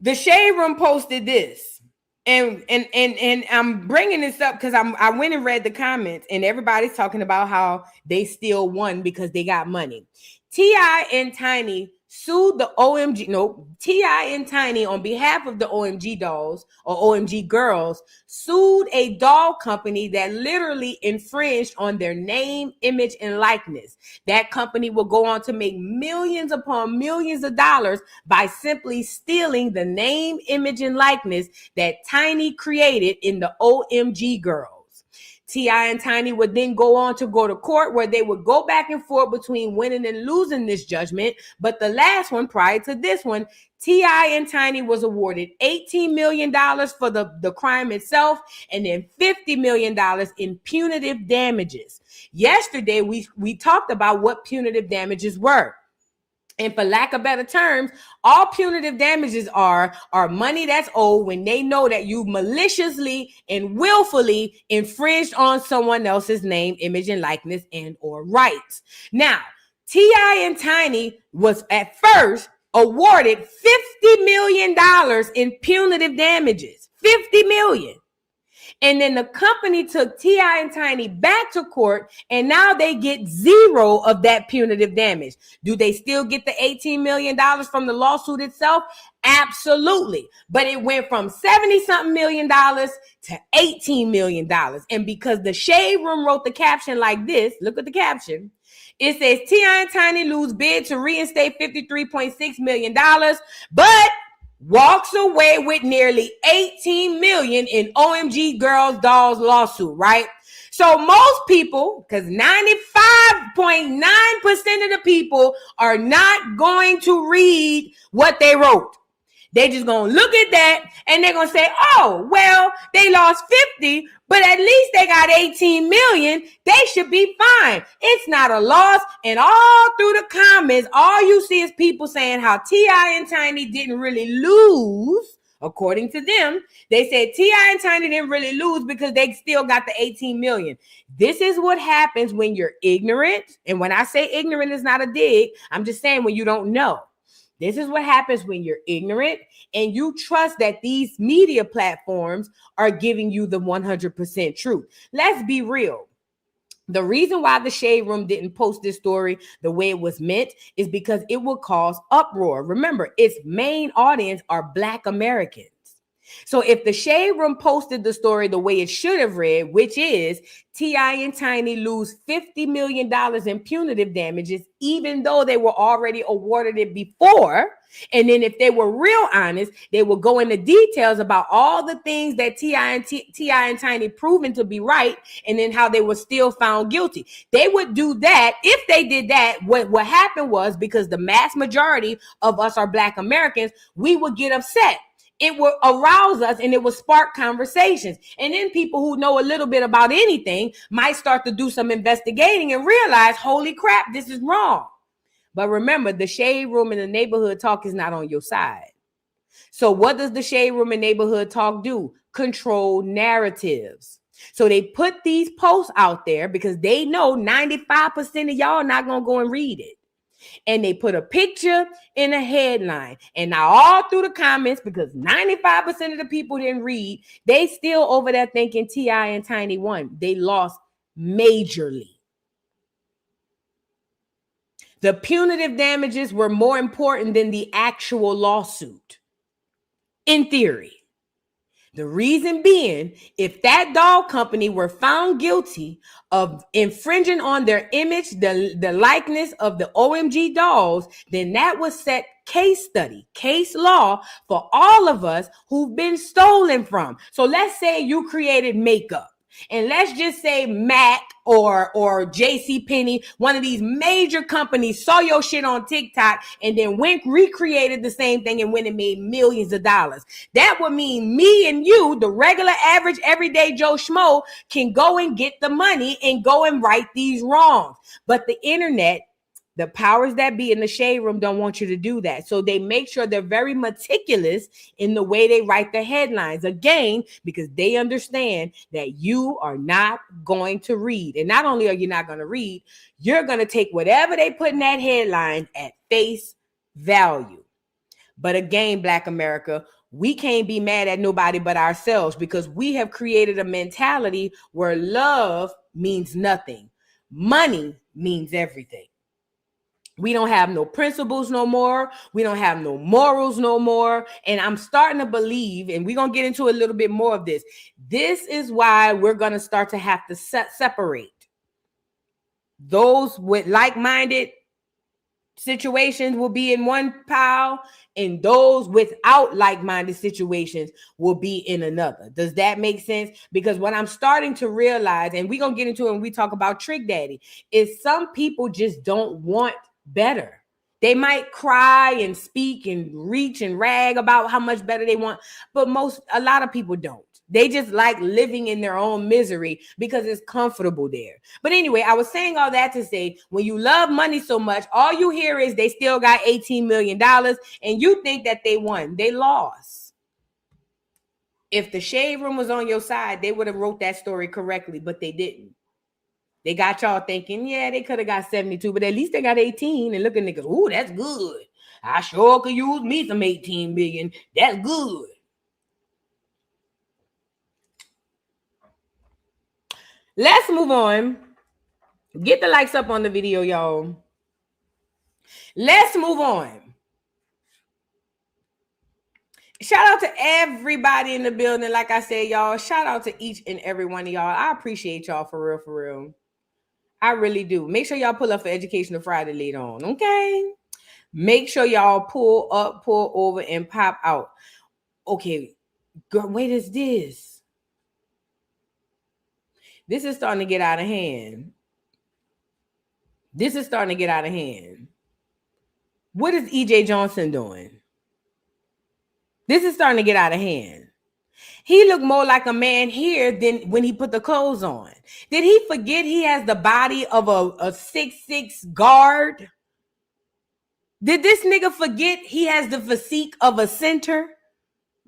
the Shade Room posted this, and I'm bringing this up because I went and read the comments, and everybody's talking about how they still won because they got money. T.I. and Tiny sued the T.I. and Tiny on behalf of the OMG dolls or OMG girls sued a doll company that literally infringed on their name, image, and likeness. That company will go on to make millions upon millions of dollars by simply stealing the name, image, and likeness that Tiny created in the OMG girls. T.I. and Tiny would then go on to go to court where they would go back and forth between winning and losing this judgment. But the last one, prior to this one, T.I. and Tiny was awarded $18 million for the crime itself and then $50 million in punitive damages. Yesterday, we talked about what punitive damages were. And for lack of better terms, all punitive damages are money that's owed when they know that you maliciously and willfully infringed on someone else's name, image, and likeness and or rights. Now, T.I. and Tiny was at first awarded $50 million in punitive damages. $50 million. And then the company took T.I. and Tiny back to court, and now they get zero of that punitive damage. Do they still get the $18 million from the lawsuit itself? Absolutely. But it went from $70-something million to $18 million. And because the Shade Room wrote the caption like this, look at the caption. It says T.I. and Tiny lose bid to reinstate $53.6 million, but walks away with nearly $18 million in OMG Girls Dolls lawsuit, right? So most people, because 95.9% of the people are not going to read what they wrote. They just gonna look at that and they're gonna say, oh, well, they lost 50, but at least they got 18 million. They should be fine. It's not a loss. And all through the comments, all you see is people saying how T.I. and Tiny didn't really lose. According to them, they said T.I. and Tiny didn't really lose because they still got the 18 million. This is what happens when you're ignorant. And when I say ignorant is not a dig, I'm just saying when you don't know. This is what happens when you're ignorant and you trust that these media platforms are giving you the 100% truth. Let's be real. The reason why the Shade Room didn't post this story the way it was meant is because it would cause uproar. Remember, its main audience are Black Americans. So if the Shade Room posted the story the way it should have read, which is T.I. and Tiny lose $50 million in punitive damages, even though they were already awarded it before. And then if they were real honest, they would go into details about all the things that T.I. and Tiny proven to be right, and then how they were still found guilty. They would do that. If they did that, what happened was, because the mass majority of us are Black Americans, we would get upset. It will arouse us and it will spark conversations. And then people who know a little bit about anything might start to do some investigating and realize, holy crap, this is wrong. But remember, the Shade Room and the Neighborhood Talk is not on your side. So what does the Shade Room and Neighborhood Talk do? Control narratives. So they put these posts out there because they know 95% of y'all not going to go and read it. And they put a picture in a headline. And now all through the comments, because 95% of the people didn't read, they still over there thinking T.I. and Tiny won. They lost majorly. The punitive damages were more important than the actual lawsuit, in theory. The reason being, if that doll company were found guilty of infringing on their image, the likeness of the OMG dolls, then that would set case law for all of us who've been stolen from. So let's say you created makeup. And let's just say MAC or JCPenney, one of these major companies, saw your shit on TikTok and then recreated the same thing and went and made millions of dollars. That would mean me and you, the regular, average, everyday Joe Schmo, can go and get the money and go and right these wrongs. But the internet, the powers that be in the Shade Room don't want you to do that. So they make sure they're very meticulous in the way they write the headlines. Again, because they understand that you are not going to read. And not only are you not going to read, you're going to take whatever they put in that headline at face value. But again, Black America, we can't be mad at nobody but ourselves, because we have created a mentality where love means nothing. Money means everything. We don't have no principles no more. We don't have no morals no more. And I'm starting to believe, and we're going to get into a little bit more of this. This is why we're going to start to have to separate those with like-minded situations will be in one pile, and those without like-minded situations will be in another. Does that make sense? Because what I'm starting to realize, and we're going to get into it when we talk about Trick Daddy, is some people just don't want better. They might cry and speak and reach and rag about how much better they want, but a lot of people don't. They just like living in their own misery because it's comfortable there. But anyway, I was saying all that to say, when you love money so much, all you hear is they still got $18 million and you think that they won. They lost. If the Shade Room was on your side, they would have wrote that story correctly, but they didn't. They got y'all thinking, yeah, they could have got 72, but at least they got 18. And look at niggas, ooh, that's good. I sure could use me some 18 million. That's good. Let's move on. Get the likes up on the video, y'all. Let's move on. Shout out to everybody in the building. Like I said, y'all, shout out to each and every one of y'all. I appreciate y'all for real, for real. I really do. Make sure y'all pull up for Educational Friday later on, okay? Make sure y'all pull up, pull over, and pop out. Okay, girl, wait, is this? This is starting to get out of hand. This is starting to get out of hand. What is EJ Johnson doing? This is starting to get out of hand. He looked more like a man here than when he put the clothes on. Did he forget he has the body of a 6'6" guard? Did this nigga forget he has the physique of a center?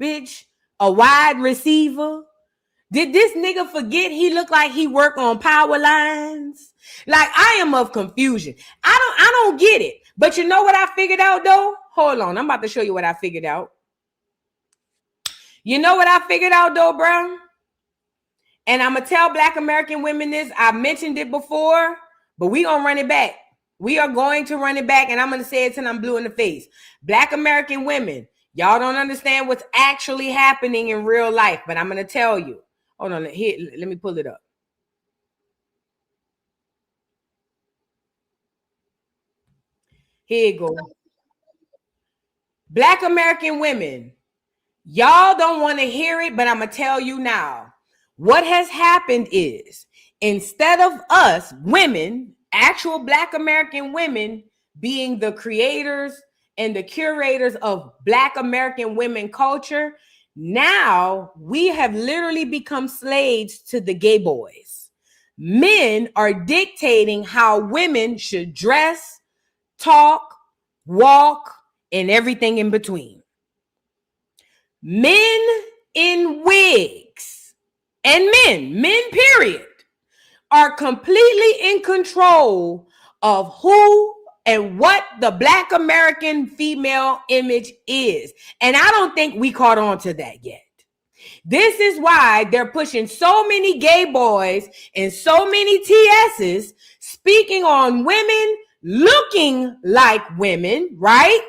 Bitch, a wide receiver? Did this nigga forget he looked like he worked on power lines? Like, I am of confusion. I don't get it. But you know what I figured out though? Hold on, I'm about to show you what I figured out. You know what I figured out though, bro? And I'm gonna tell Black American women this. I mentioned it before, but we gonna run it back. We are going to run it back, and I'm gonna say it till I'm blue in the face. Black American women, y'all don't understand what's actually happening in real life, but I'm gonna tell you. Hold on, here, let me pull it up. Here you go. Black American women, y'all don't want to hear it, but I'm going to tell you now. What has happened is, instead of us women, actual Black American women, being the creators and the curators of Black American women culture, now we have literally become slaves to the gay boys. Men are dictating how women should dress, talk, walk, and everything in between. Men in wigs and men period, are completely in control of who and what the Black American female image is. And I don't think we caught on to that yet. This is why they're pushing so many gay boys and so many TSs speaking on women looking like women, right?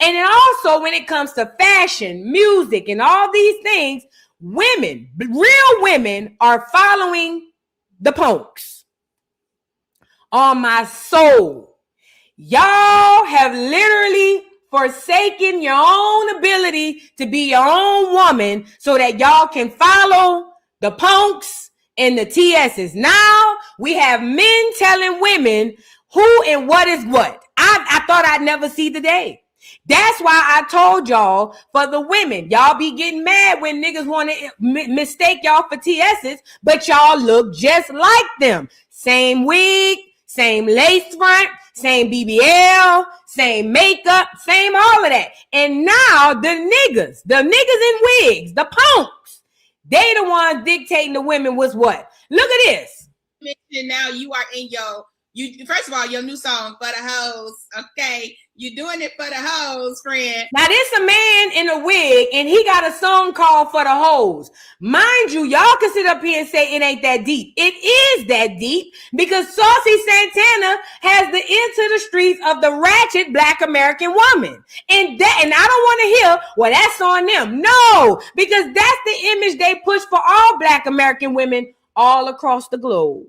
And then also when it comes to fashion, music, and all these things, women, real women, are following the punks. On my soul, y'all have literally forsaken your own ability to be your own woman so that y'all can follow the punks and the TSs. Now we have men telling women who and what is what. I thought I'd never see the day. That's why I told y'all, for the women, y'all be getting mad when niggas want to mistake y'all for TSs, but y'all look just like them. Same wig, same lace front, same BBL, same makeup, same all of that. And now the niggas in wigs, the punks, they the ones dictating the women what's what. Look at this. Now you are in first of all, your new song, For the Hoes, okay? You're doing it for the hoes, friend. Now, this a man in a wig, and he got a song called For the Hoes. Mind you, y'all can sit up here and say it ain't that deep. It is that deep, because Saucy Santana has the ear to the streets of the ratchet Black American woman. And I don't want to hear, well, that's on them. No, because that's the image they push for all Black American women all across the globe.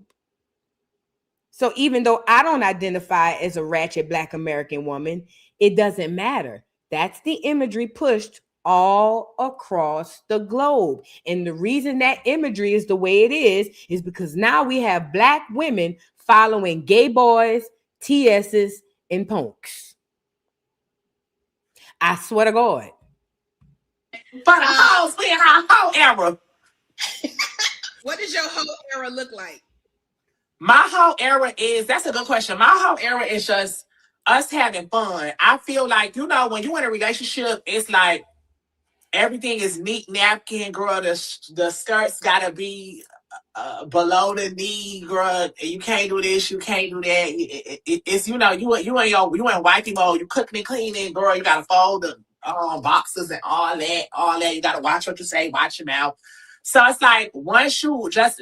So even though I don't identify as a ratchet Black American woman, it doesn't matter. That's the imagery pushed all across the globe. And the reason that imagery is the way it is because now we have Black women following gay boys, TSs, and punks. I swear to God. For the hoes, we in our whole era. What does your whole era look like? My whole era that's a good question. My whole era is just us having fun. I feel like, when you're in a relationship, it's like everything is neat napkin, girl. The skirts gotta be below the knee, girl. You can't do this, you can't do that. It's you in wifey mode. You cooking and cleaning, girl. You gotta fold the boxes and all that. You gotta watch what you say, watch your mouth. So it's like once you just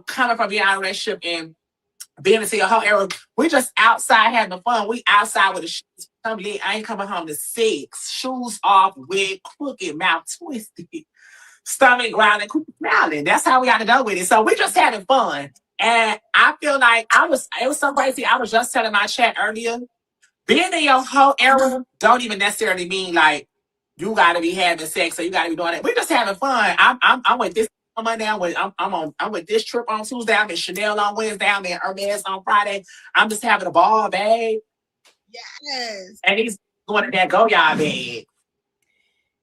coming from being out of a relationship and being into your whole era, we just outside having fun. We outside with the shoes. I ain't coming home to 6. Shoes off, wig crooked, mouth twisted, stomach growling, growling. That's how we got to go with it. So we just having fun. And I feel like it was so crazy. I was just telling my chat earlier, being in your whole era don't even necessarily mean like you got to be having sex or you got to be doing it. We're just having fun. I'm with this I'm on down with I'm with this trip on Tuesday. I'm in Chanel on Wednesday. I'm in Hermes on Friday. I'm just having a ball, babe. Yes. And he's going to that go y'all bed.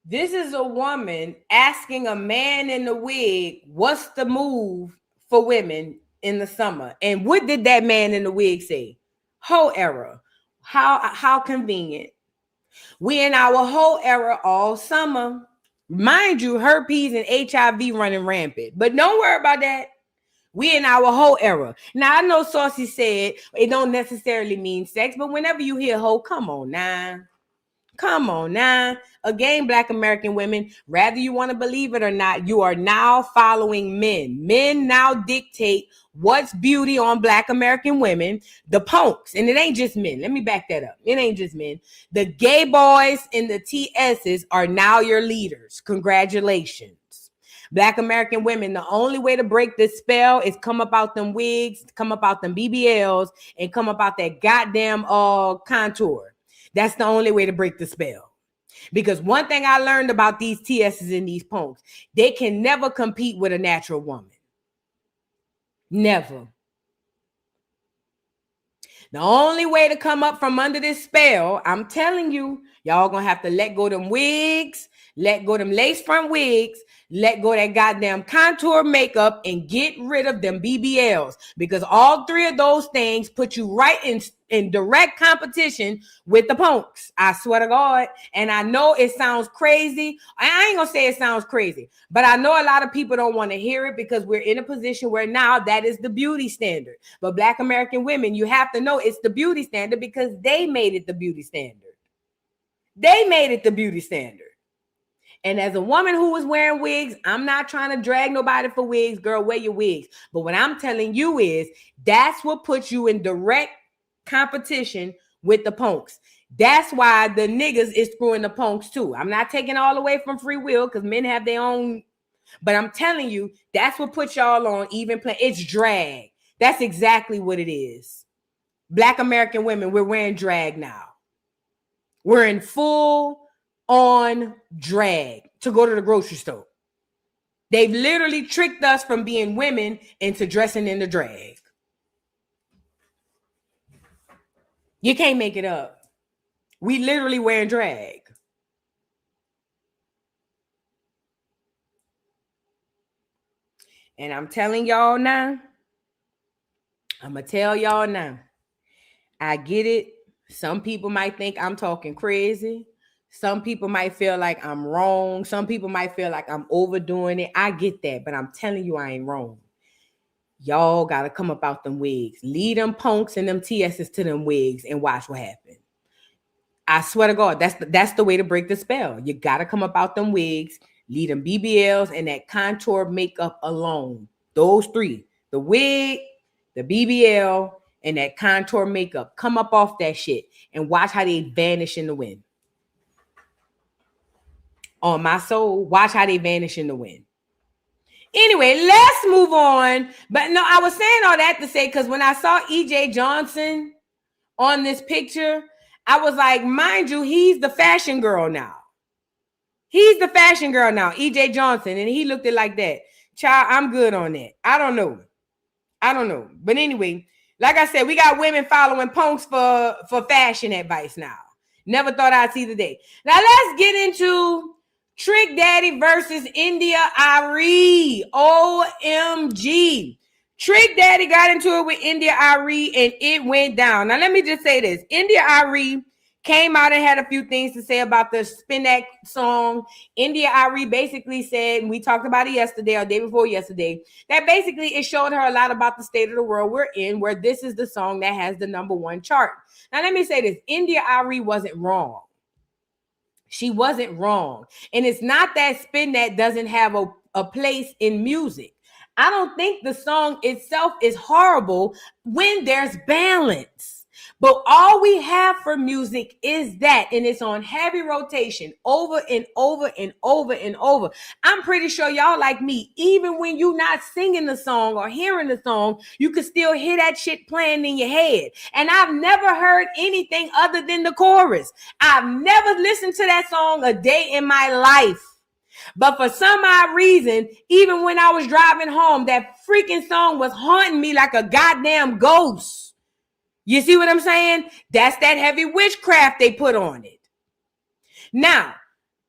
This is a woman asking a man in the wig, what's the move for women in the summer? And what did that man in the wig say? Whole era. How convenient. We in our whole era all summer. Mind you, herpes and HIV running rampant. But don't worry about that. We in our whole era. Now, I know Saucy said it don't necessarily mean sex, but whenever you hear hoe, come on now. Come on now. Again, Black American women, whether you want to believe it or not, you are now following men. Men now dictate what's beauty on Black American women. The punks, and it ain't just men. Let me back that up. It ain't just men. The gay boys and the TSs are now your leaders. Congratulations. Black American women, the only way to break this spell is come up out them wigs, come up out them BBLs, and come up out that goddamn contour. That's the only way to break the spell. Because one thing I learned about these TSs and these punks, they can never compete with a natural woman. Never. The only way to come up from under this spell, I'm telling you, y'all gonna have to let go them wigs, let go them lace front wigs, let go that goddamn contour makeup, and get rid of them BBLs. Because all three of those things put you right in direct competition with the punks. I swear to God. And I know it sounds crazy. I ain't gonna say it sounds crazy, but I know a lot of people don't want to hear it because we're in a position where now that is the beauty standard. But Black American women, you have to know it's the beauty standard because they made it the beauty standard. They made it the beauty standard. And as a woman who was wearing wigs, I'm not trying to drag nobody for wigs. Girl, wear your wigs. But what I'm telling you is that's what puts you in direct competition with the punks. That's why the niggas is screwing the punks too. I'm not taking all away from free will because men have their own. But I'm telling you, that's what puts y'all on even play. It's drag. That's exactly what it is. Black American women, we're wearing drag now. We're in full on drag to go to the grocery store. They've literally tricked us from being women into dressing in the drag. You can't make it up. We literally wearing drag. And I'm telling y'all now, I'm going to tell y'all now, I get it. Some people might think I'm talking crazy. Some people might feel like I'm wrong. Some people might feel like I'm overdoing it. I get that, but I'm telling you I ain't wrong. Y'all got to come up out them wigs. Lead them punks and them TSs to them wigs and watch what happens. I swear to God, that's the way to break the spell. You got to come up out them wigs, lead them BBLs and that contour makeup alone. Those three, the wig, the BBL, and that contour makeup. Come up off that shit and watch how they vanish in the wind. On my soul, watch how they vanish in the wind. Anyway, let's move on. But no, I was saying all that to say, because when I saw EJ Johnson on this picture, I was like, mind you, he's the fashion girl now. He's the fashion girl now, EJ Johnson. And he looked it like that. Child, I'm good on that. I don't know. But anyway, like I said, we got women following punks for fashion advice now. Never thought I'd see the day. Now let's get into Trick Daddy versus India Arie. OMG. Trick Daddy got into it with India Arie and it went down. Now let me just say this. India Arie came out and had a few things to say about the Spin That song. India Arie basically said, and we talked about it yesterday or day before yesterday, that basically it showed her a lot about the state of the world we're in, where this is the song that has the #1 chart. Now let me say this. India Arie wasn't wrong. She wasn't wrong. And it's not that Spin That doesn't have a place in music. I don't think the song itself is horrible when there's balance. But all we have for music is that, and it's on heavy rotation over and over and over and over. I'm pretty sure y'all like me, even when you're not singing the song or hearing the song, you can still hear that shit playing in your head. And I've never heard anything other than the chorus. I've never listened to that song a day in my life. But for some odd reason, even when I was driving home, that freaking song was haunting me like a goddamn ghost. You see what I'm saying? That's that heavy witchcraft they put on it. Now,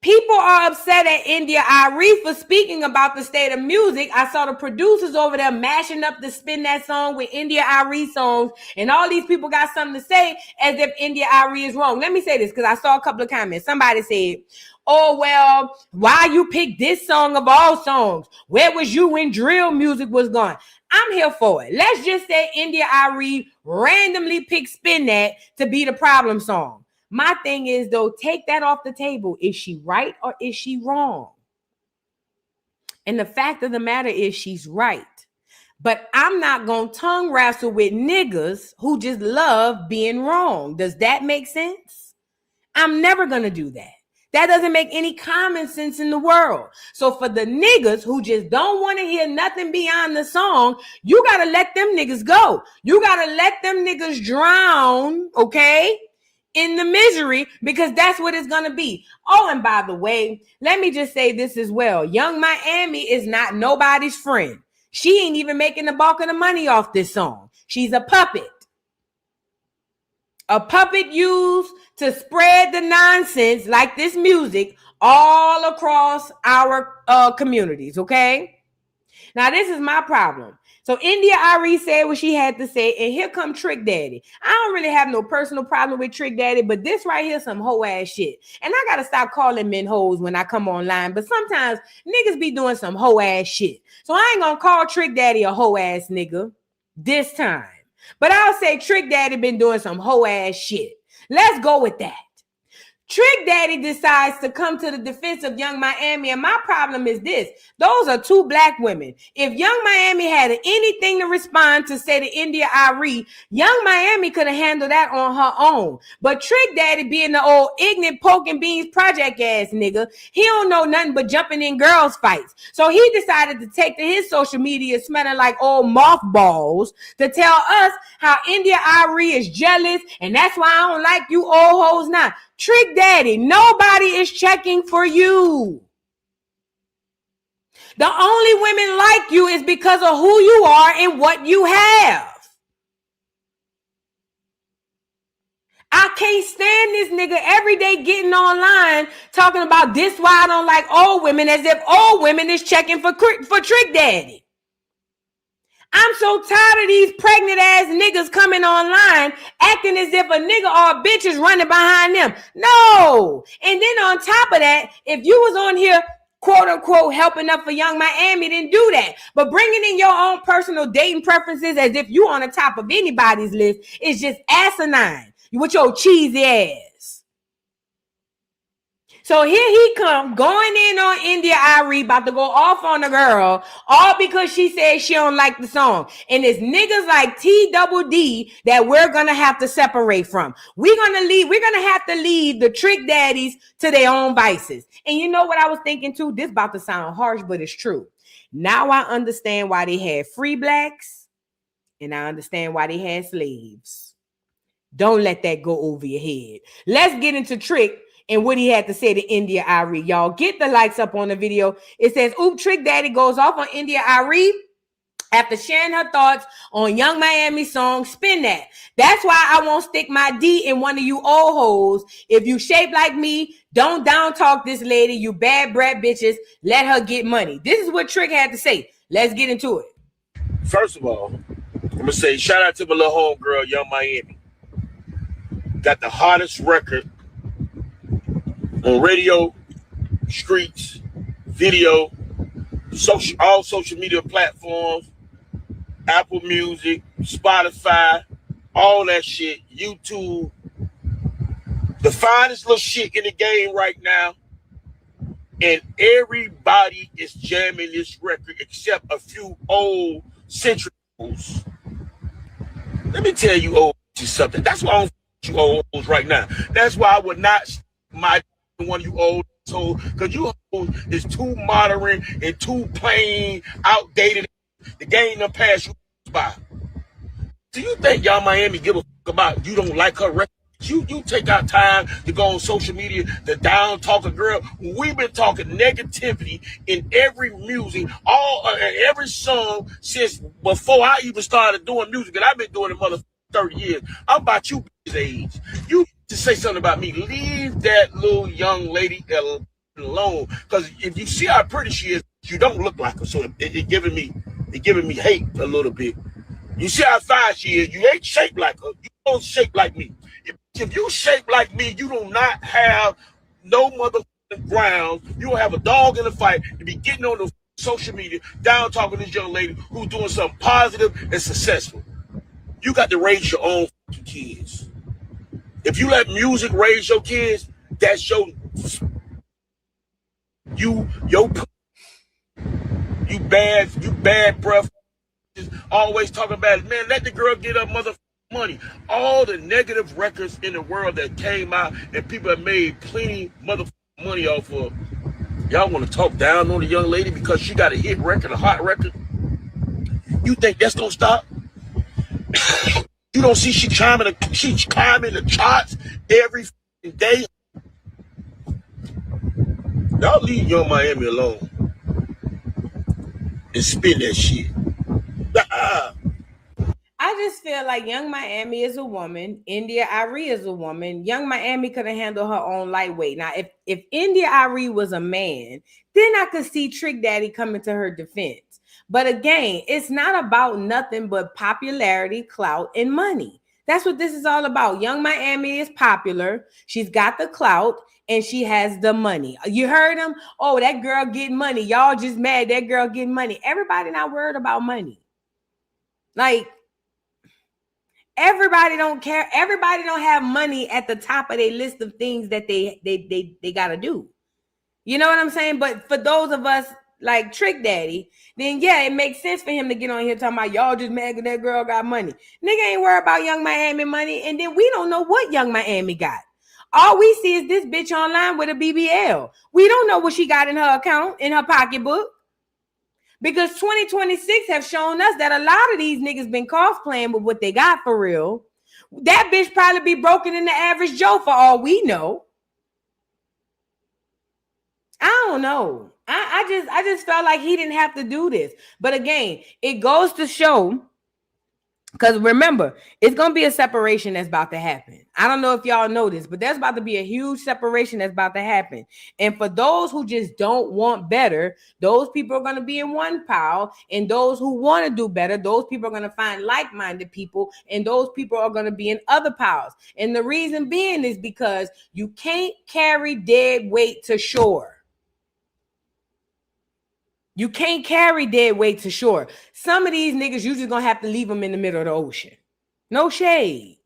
people are upset at India Arie for speaking about the state of music. I saw the producers over there mashing up to spin that song with India Arie songs, and all these people got something to say as if India Arie is wrong. Let me say this because I saw a couple of comments. Somebody said, oh, well, why you pick this song of all songs? Where was you when drill music was gone? I'm here for it. Let's just say India Arie randomly picked Spin That to be the problem song. My thing is, though, take that off the table. Is she right or is she wrong? And the fact of the matter is she's right. But I'm not going to tongue wrestle with niggas who just love being wrong. Does that make sense? I'm never going to do that. That doesn't make any common sense in the world. So for the niggas who just don't want to hear nothing beyond the song, you got to let them niggas go. You got to let them niggas drown, okay, in the misery, because that's what it's going to be. Oh, and by the way, let me just say this as well. Young Miami is not nobody's friend. She ain't even making the bulk of the money off this song. She's a puppet. A puppet used to spread the nonsense like this music all across our communities, okay? Now, this is my problem. So India Arie said what she had to say, and here come Trick Daddy. I don't really have no personal problem with Trick Daddy, but this right here some hoe ass shit. And I gotta stop calling men hoes when I come online, but sometimes niggas be doing some hoe ass shit. So I ain't gonna call Trick Daddy a hoe ass nigga this time. But I'll say Trick Daddy been doing some hoe ass shit. Let's go with that. Trick Daddy decides to come to the defense of Young Miami, and my problem is this. Those are two black women. If Young Miami had anything to respond to say to India Arie, Young Miami could have handled that on her own. But Trick Daddy, being the old ignorant poking beans project ass nigga, he don't know nothing but jumping in girls' fights. So he decided to take to his social media smelling like old mothballs to tell us how India Arie is jealous, and that's why I don't like you old hoes now. Trick Daddy, nobody is checking for you. The only women like you is because of who you are and what you have. I can't stand this nigga every day getting online talking about this why I don't like old women, as if old women is checking for Trick Daddy. I'm so tired of these pregnant ass niggas coming online acting as if a nigga or a bitch is running behind them. No. And then on top of that, if you was on here, quote unquote, helping up for Young Miami, then do that. But bringing in your own personal dating preferences as if you on the top of anybody's list is just asinine with your cheesy ass. So here he come going in on India Arie, about to go off on the girl, all because she said she don't like the song. And it's niggas like T-double-D that we're going to have to separate from. We're going to have to leave the Trick Daddies to their own vices. And you know what I was thinking too? This about to sound harsh, but it's true. Now I understand why they had free blacks, and I understand why they had slaves. Don't let that go over your head. Let's get into Trick and what he had to say to India Arie. Y'all get the likes up on the video. It says, oop, Trick Daddy goes off on India Arie after sharing her thoughts on Young Miami's song, Spin That. That's why I won't stick my D in one of you old hoes. If you shape like me, don't down talk this lady, you bad brat bitches. Let her get money. This is what Trick had to say. Let's get into it. First of all, I'm going to say shout out to my little homegirl, Young Miami. Got the hottest record on radio, streets, video, all social media platforms, Apple Music, Spotify, all that shit, YouTube. The finest little shit in the game right now. And everybody is jamming this record except a few old centrals. Let me tell you old something. That's why I don't you old right now. That's why I would not my one of you old so because you old is too modern and too plain, outdated. The game done passed you by. Do you think Young Miami give a fuck about you don't like her record? You take out time to go on social media to down talk a girl. We've been talking negativity in every music, every song since before I even started doing music, and I've been doing it mother 30 years. I'm about you age. You to say something about me. Leave that little young lady alone. Because if you see how pretty she is, you don't look like her. So it giving me hate a little bit. You see how fine she is. You ain't shaped like her. You don't shape like me. If you shape like me, you do not have no motherfucking grounds. You don't have a dog in the fight to be getting on the social media down talking to this young lady who's doing something positive and successful. You got to raise your own kids. If you let music raise your kids, that's you bad breath. Always talking about it. Man, let the girl get her motherfucking money. All the negative records in the world that came out and people have made plenty motherfucking money off of. Y'all want to talk down on the young lady because she got a hit record, a hot record? You think that's gonna stop? You don't see she climbing the charts every day. Y'all leave Young Miami alone and spin that shit. I just feel like Young Miami is a woman. India Arie is a woman. Young Miami could have handled her own lightweight. Now, if India Arie was a man, then I could see Trick Daddy coming to her defense. But again, it's not about nothing but popularity, clout, and money. That's what this is all about. Young Miami is popular. She's got the clout and she has the money. You heard him? Oh, that girl getting money. Y'all just mad that girl getting money. Everybody not worried about money. Like, everybody don't care. Everybody don't have money at the top of their list of things that they got to do. You know what I'm saying? But for those of us like Trick Daddy, then yeah, it makes sense for him to get on here talking about y'all just mad that girl got money. Nigga ain't worried about Young Miami money, and then we don't know what Young Miami got. All we see is this bitch online with a BBL. We don't know what she got in her account, in her pocketbook. Because 2026 have shown us that a lot of these niggas been cosplaying with what they got for real. That bitch probably be broken in the average Joe for all we know. I don't know. I just felt like he didn't have to do this. But again, it goes to show, because remember, it's going to be a separation that's about to happen. I don't know if y'all know this, but there's about to be a huge separation that's about to happen. And for those who just don't want better, those people are going to be in one pile. And those who want to do better, those people are going to find like-minded people. And those people are going to be in other piles. And the reason being is because you can't carry dead weight to shore. You can't carry dead weight to shore. Some of these niggas, you just gonna have to leave them in the middle of the ocean. No shade.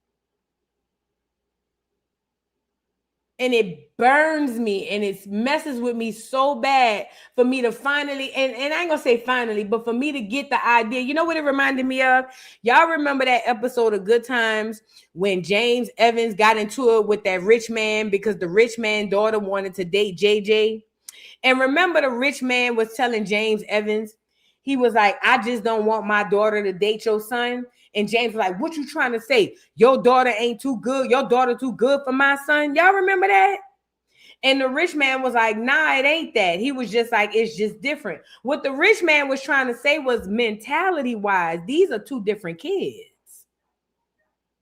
And it burns me and it messes with me so bad for me to finally, and I ain't gonna say finally, but for me to get the idea. You know what it reminded me of? Y'all remember that episode of Good Times when James Evans got into it with that rich man because the rich man's daughter wanted to date JJ? And remember, the rich man was telling James Evans, he was like, I just don't want my daughter to date your son. And James was like, what you trying to say? Your daughter ain't too good. Your daughter too good for my son. Y'all remember that? And the rich man was like, nah, it ain't that. He was just like, it's just different. What the rich man was trying to say was mentality wise, these are two different kids.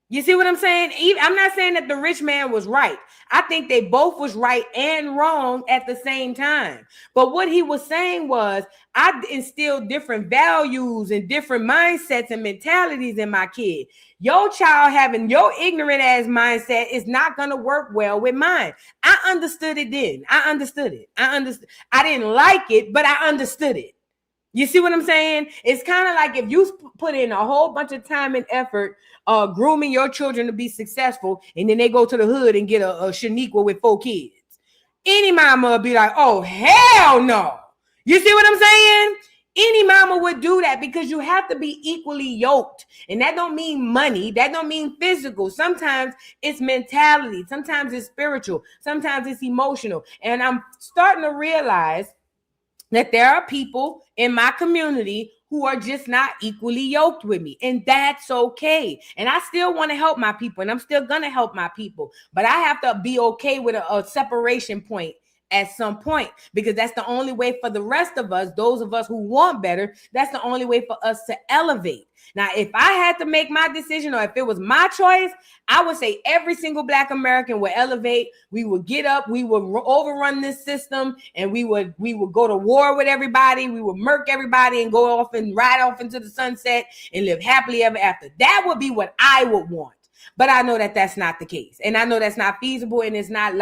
You see what I'm saying? I'm not saying that the rich man was right. I think they both was right and wrong at the same time. But what he was saying was, I instilled different values and different mindsets and mentalities in my kid. Your child having your ignorant ass mindset is not going to work well with mine. I understood it then. I understood it. I didn't like it, but I understood it. You see what I'm saying? It's kind of like if you put in a whole bunch of time and effort grooming your children to be successful, and then they go to the hood and get a Shaniqua with 4 kids. Any mama would be like, oh, hell no. You see what I'm saying? Any mama would do that because you have to be equally yoked. And that don't mean money. That don't mean physical. Sometimes it's mentality. Sometimes it's spiritual. Sometimes it's emotional. And I'm starting to realize that there are people in my community who are just not equally yoked with me. And that's okay. And I still want to help my people, and I'm still going to help my people. But I have to be okay with a separation point at some point, because that's the only way for the rest of us, those of us who want better, that's the only way for us to elevate. Now, if I had to make my decision, or if it was my choice, I would say every single Black American would elevate. We would get up, we would overrun this system, and we would go to war with everybody. We would murk everybody and go off and ride off into the sunset and live happily ever after. That would be what I would want. But I know that that's not the case, and I know that's not feasible, and it's not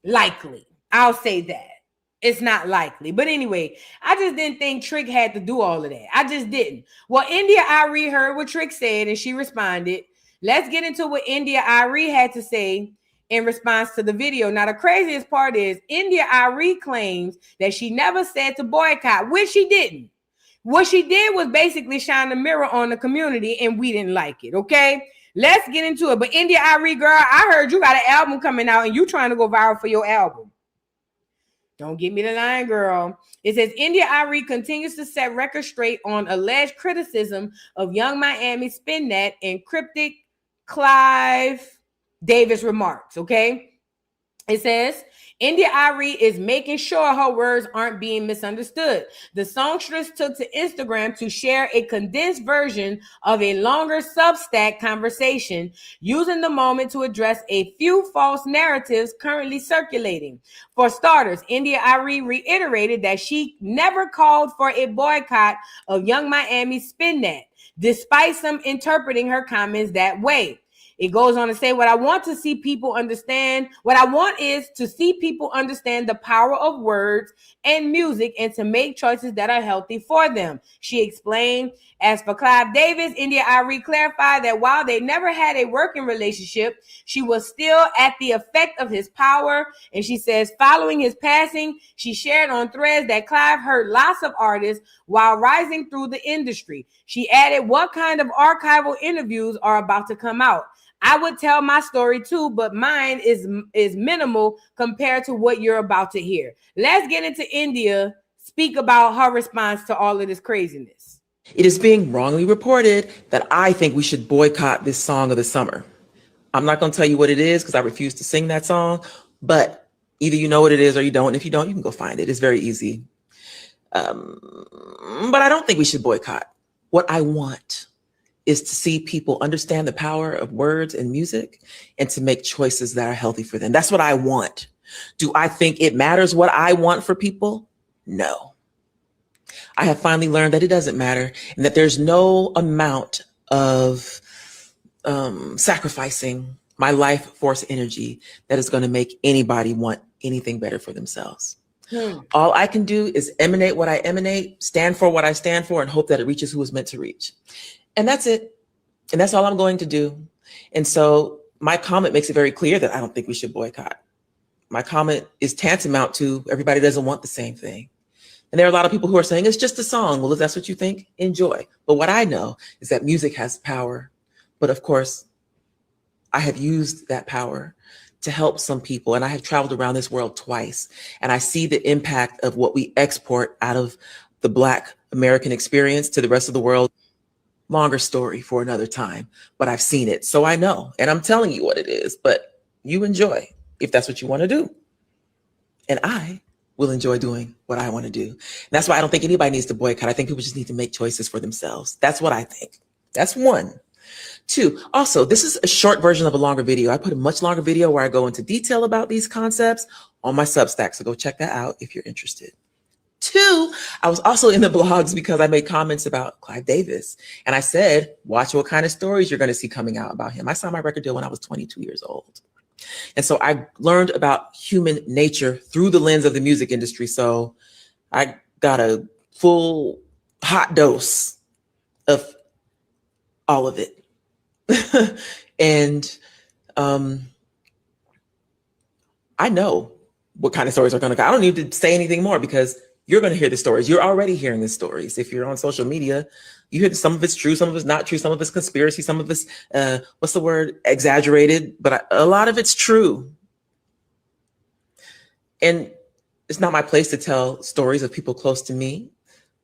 likely. I'll say that. It's not likely. But anyway, I just didn't think Trick had to do all of that. I just didn't. Well, India Arie heard what Trick said, and she responded. Let's get into what India Arie had to say in response to the video. Now, the craziest part is India Arie claims that she never said to boycott, which she didn't. What she did was basically shine a mirror on the community, and we didn't like it, okay? Let's get into it. But India Arie, girl, I heard you got an album coming out and you trying to go viral for your album. Don't give me the line, girl. It says India Arie continues to set records straight on alleged criticism of Young Miami Spin That and cryptic Clive Davis remarks, okay? It says, India Arie is making sure her words aren't being misunderstood. The songstress took to Instagram to share a condensed version of a longer Substack conversation, using the moment to address a few false narratives currently circulating. For starters, India Arie reiterated that she never called for a boycott of Young Miami Spin That, despite some interpreting her comments that way. It goes on to say, what I want is to see people understand the power of words and music and to make choices that are healthy for them, she explained. As for Clive Davis, India Arie clarified that while they never had a working relationship, she was still at the effect of his power. And she says, following his passing, she shared on Threads that Clive heard lots of artists while rising through the industry. She added, what kind of archival interviews are about to come out? I would tell my story too, but mine is minimal compared to what you're about to hear. Let's get into India, speak about her response to all of this craziness. It is being wrongly reported that I think we should boycott this song of the summer. I'm not going to tell you what it is because I refuse to sing that song, but either you know what it is or you don't. And if you don't, you can go find it. It's very easy. But I don't think we should boycott. What I want is to see people understand the power of words and music and to make choices that are healthy for them. That's what I want. Do I think it matters what I want for people? No. I have finally learned that it doesn't matter and that there's no amount of sacrificing my life force energy that is going to make anybody want anything better for themselves. All I can do is emanate what I emanate, stand for what I stand for, and hope that it reaches who it's meant to reach. And that's it. And that's all I'm going to do. And so my comment makes it very clear that I don't think we should boycott. My comment is tantamount to everybody doesn't want the same thing. And there are a lot of people who are saying it's just a song. Well, if that's what you think, enjoy. But what I know is that music has power. But of course, I have used that power to help some people. And I have traveled around this world twice. And I see the impact of what we export out of the Black American experience to the rest of the world. Longer story for another time, but I've seen it. So I know, and I'm telling you what it is, but you enjoy if that's what you want to do. And I will enjoy doing what I want to do. And that's why I don't think anybody needs to boycott. I think people just need to make choices for themselves. That's what I think. That's one. Two, also, this is a short version of a longer video. I put a much longer video where I go into detail about these concepts on my Substack. So go check that out if you're interested. Two, I was also in the blogs because I made comments about Clive Davis. And I said, watch what kind of stories you're going to see coming out about him. I signed my record deal when I was 22 years old. And so I learned about human nature through the lens of the music industry. So I got a full hot dose of all of it. And I know what kind of stories are going to go. I don't need to say anything more because you're going to hear the stories. You're already hearing the stories. If you're on social media, you hear some of it's true, some of it's not true, some of it's conspiracy, some of it's, exaggerated, but a lot of it's true. And it's not my place to tell stories of people close to me,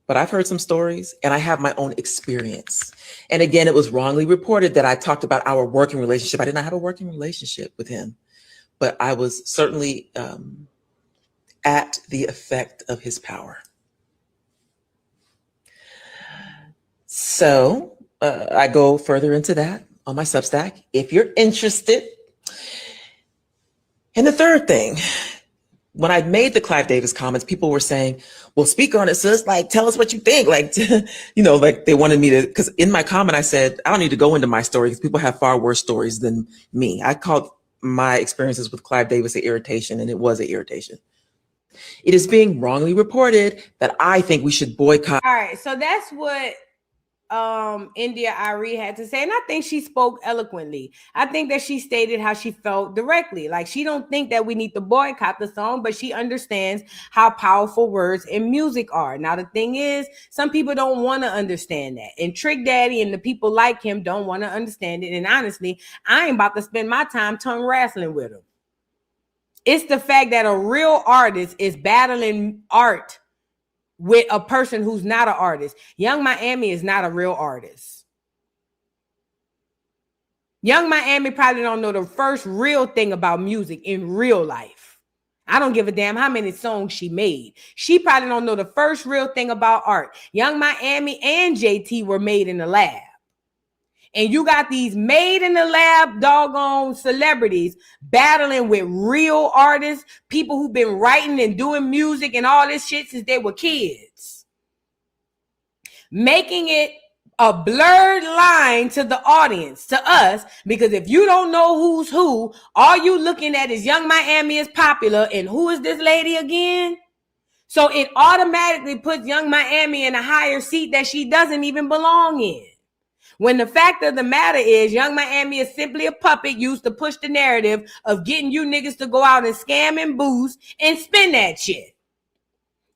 but I've heard some stories and I have my own experience. And again, it was wrongly reported that I talked about our working relationship. I did not have a working relationship with him, but I was certainly at the effect of his power. So I go further into that on my Substack if you're interested. And the third thing, when I made the Clive Davis comments, people were saying, well, speak on it, sis. Like, tell us what you think. Like, like they wanted me to, because in my comment, I said, I don't need to go into my story because people have far worse stories than me. I called my experiences with Clive Davis an irritation, and it was an irritation. It is being wrongly reported that I think we should boycott. All right. So that's what India Arie had to say, and I think she spoke eloquently. I think that she stated how she felt directly. Like, she don't think that we need to boycott the song, but she understands how powerful words and music are. Now the thing is, some people don't want to understand that, and Trick Daddy and the people like him don't want to understand it. And honestly, I ain't about to spend my time tongue wrestling with him. It's the fact that a real artist is battling art with a person who's not an artist. Young Miami is not a real artist. Young Miami probably don't know the first real thing about music in real life. I don't give a damn how many songs she made. She probably don't know the first real thing about art. Young Miami and JT were made in the lab. And you got these made in the lab doggone celebrities battling with real artists, people who've been writing and doing music and all this shit since they were kids. Making it a blurred line to the audience, to us, because if you don't know who's who, all you looking at is Young Miami is popular and who is this lady again? So it automatically puts Young Miami in a higher seat that she doesn't even belong in. When the fact of the matter is, Young Miami is simply a puppet used to push the narrative of getting you niggas to go out and scam and boost and spend that shit.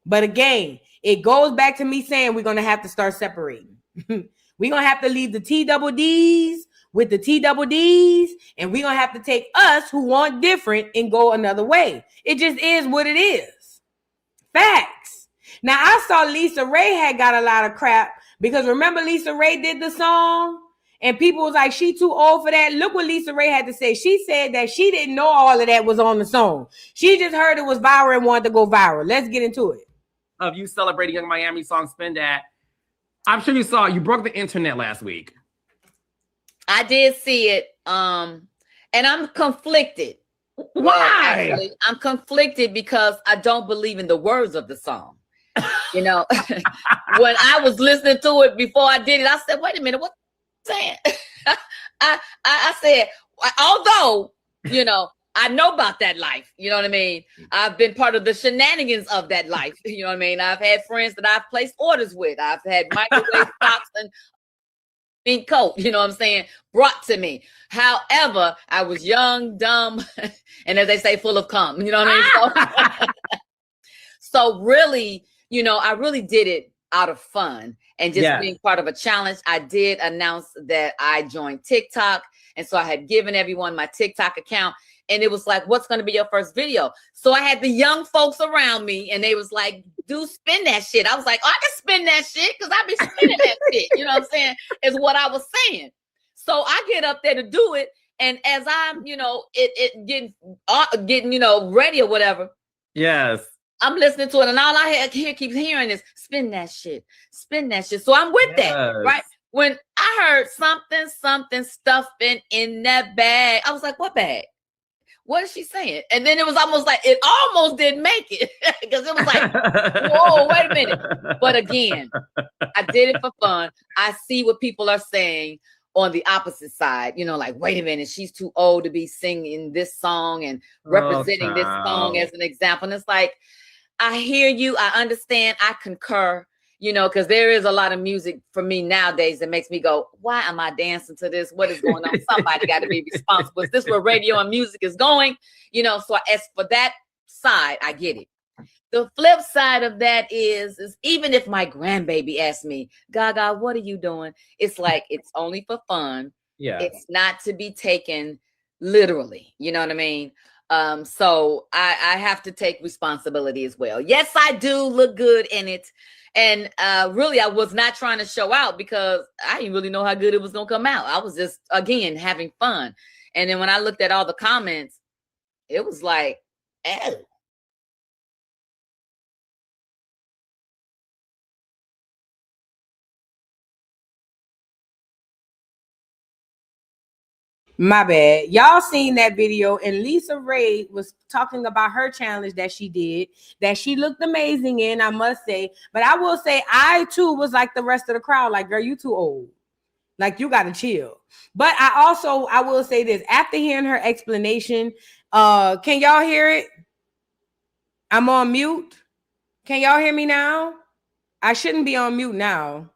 But again, it goes back to me saying we're going to have to start separating. We're going to have to leave the TDDs with the TDDs, and we're going to have to take us who want different and go another way. It just is what it is. Facts. Now, I saw Lisa Ray had got a lot of crap because remember Lisa Ray did the song and people was like, she too old for that. Look what Lisa Ray had to say. She said that she didn't know all of that was on the song. She just heard it was viral and wanted to go viral. Let's get into it. Of you celebrating Young Miami song Spin That. I'm sure you saw, you broke the internet last week. I did see it. And I'm conflicted. Why? Actually, I'm conflicted because I don't believe in the words of the song. You know, when I was listening to it before I did it, I said, wait a minute, what are you saying? I said, although, you know, I know about that life. You know what I mean? I've been part of the shenanigans of that life. You know what I mean? I've had friends that I've placed orders with. I've had microwave socks and pink coat, you know what I'm saying, brought to me. However, I was young, dumb, and as they say, full of cum. You know what I mean? So really, you know, I really did it out of fun and just being part of a challenge. I did announce that I joined TikTok. And so I had given everyone my TikTok account. And it was like, what's going to be your first video? So I had the young folks around me and they was like, do spin that shit. I was like, oh, I can spin that shit because I be spinning that shit. You know what I'm saying? Is what I was saying. So I get up there to do it. And as I'm, you know, getting, you know, ready or whatever. Yes. I'm listening to it, and all I keep hearing is spin that shit, spin that shit. So I'm with that, right? When I heard something stuffing in that bag, I was like, what bag? What is she saying? And then it was almost like, it almost didn't make it because it was like, whoa, wait a minute. But again, I did it for fun. I see what people are saying on the opposite side, you know, like, wait a minute, she's too old to be singing this song and representing this song as an example. And it's like, I hear you. I understand. I concur, you know, because there is a lot of music for me nowadays that makes me go, why am I dancing to this? What is going on? Somebody got to be responsible. Is this where radio and music is going? You know, so as for that side, I get it. The flip side of that is even if my grandbaby asks me, Gaga, what are you doing? It's like, it's only for fun. Yeah. It's not to be taken literally. You know what I mean? So I have to take responsibility as well. Yes, I do look good in it. And really, I was not trying to show out because I didn't really know how good it was going to come out. I was just, again, having fun. And then when I looked at all the comments, it was like, oh. My bad. Y'all seen that video, and Lisa Ray was talking about her challenge that she did, that she looked amazing in, I must say. But I will say, I too was like the rest of the crowd, like, girl, you too old. Like, you gotta chill. But I will say this, after hearing her explanation, can y'all hear it? I'm on mute. Can y'all hear me now? I shouldn't be on mute now.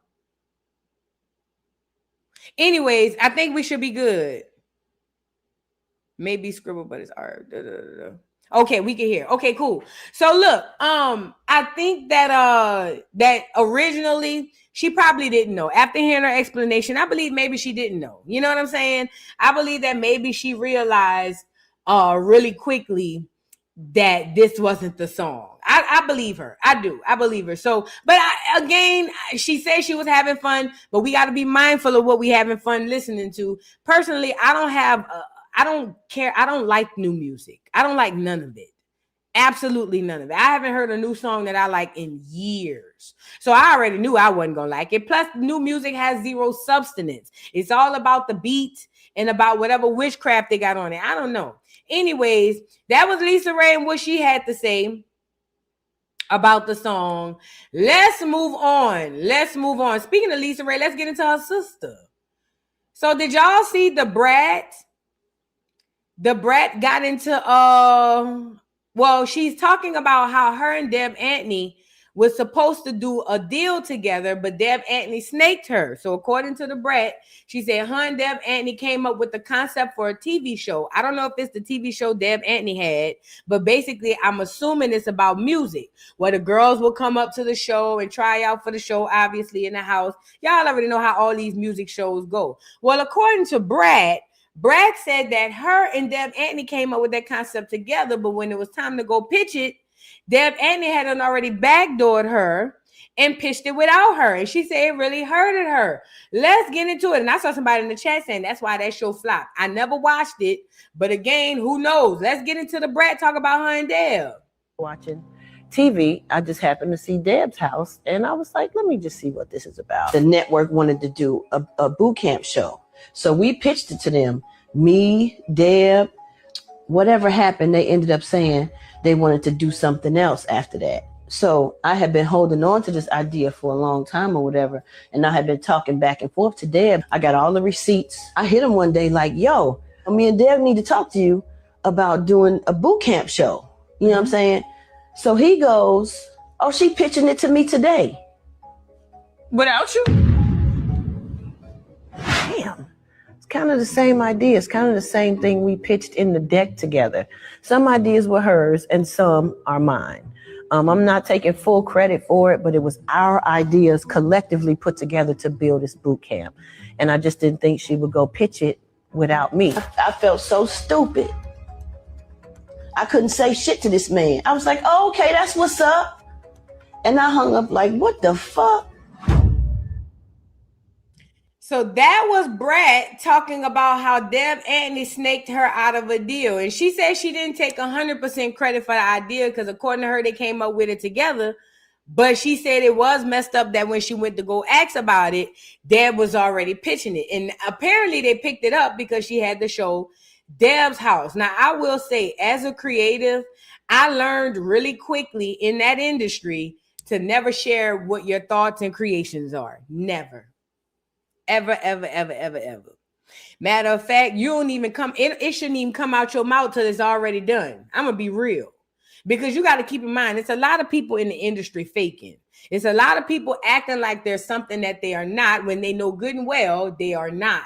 Anyways, I think we should be good. Maybe scribble, but it's art. Okay, we can hear. Okay, cool. So look, I think that that originally she probably didn't know. After hearing her explanation, I believe maybe she didn't know. You know what I'm saying? I believe that maybe she realized really quickly that this wasn't the song. I believe her. I do. I believe her. So, but again, she said she was having fun, but we got to be mindful of what we having fun listening to. Personally, I don't care. I don't like new music. I don't like none of it. Absolutely none of it. I haven't heard a new song that I like in years. So I already knew I wasn't going to like it. Plus, new music has zero substance. It's all about the beat and about whatever witchcraft they got on it. I don't know. Anyways, that was Lisa Ray and what she had to say about the song. Let's move on. Let's move on. Speaking of Lisa Ray, let's get into her sister. So did y'all see the Brat? The Brat got into well, she's talking about how her and Deb Antney was supposed to do a deal together, but Deb Antney snaked her. So according to the Brat, she said her and Deb Antney came up with the concept for a TV show. I don't know if it's the TV show Deb Antney had, but basically I'm assuming it's about music, where the girls will come up to the show and try out for the show, obviously in the house. Y'all already know how all these music shows go. Well, according to Brat said that her and Deb Antney came up with that concept together, but when it was time to go pitch it, Deb Antney had already backdoored her and pitched it without her. And she said it really hurted her. Let's get into it. And I saw somebody in the chat saying that's why that show flopped. I never watched it, but again, who knows? Let's get into the Brat, talk about her and Deb. Watching TV, I just happened to see Deb's house, and I was like, let me just see what this is about. The network wanted to do a boot camp show. So we pitched it to them, me, Deb, whatever happened, they ended up saying they wanted to do something else after that. So I had been holding on to this idea for a long time or whatever. And I had been talking back and forth to Deb. I got all the receipts. I hit him one day like, yo, me and Deb need to talk to you about doing a boot camp show. You know what I'm saying? So he goes, oh, she pitching it to me today. Without you? Damn. Kind of the same idea. It's kind of the same thing we pitched in the deck together. Some ideas were hers and some are mine. I'm not taking full credit for it, but it was our ideas collectively put together to build this boot camp. And I just didn't think she would go pitch it without me. I felt so stupid. I couldn't say shit to this man. I was like, oh, okay, that's what's up. And I hung up like, what the fuck? So that was Brat talking about how Deb Antney snaked her out of a deal. And she said she didn't take 100% credit for the idea because according to her, they came up with it together. But she said it was messed up that when she went to go ask about it, Deb was already pitching it. And apparently they picked it up because she had the show Deb's House. Now, I will say, as a creative, I learned really quickly in that industry to never share what your thoughts and creations are. Never. Ever, ever, ever, ever, ever. Matter of fact, you don't even come, it shouldn't even come out your mouth till it's already done. I'm going to be real. Because you got to keep in mind, it's a lot of people in the industry faking. It's a lot of people acting like there's something that they are not when they know good and well they are not.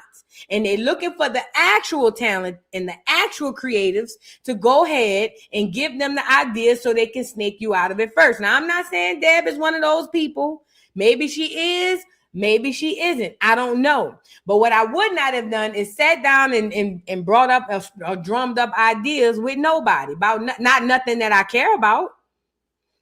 And they're looking for the actual talent and the actual creatives to go ahead and give them the ideas so they can snake you out of it first. Now, I'm not saying Deb is one of those people. Maybe she is. Maybe she isn't. I don't know. But what I would not have done is sat down and brought up or drummed up ideas with nobody about not nothing that I care about.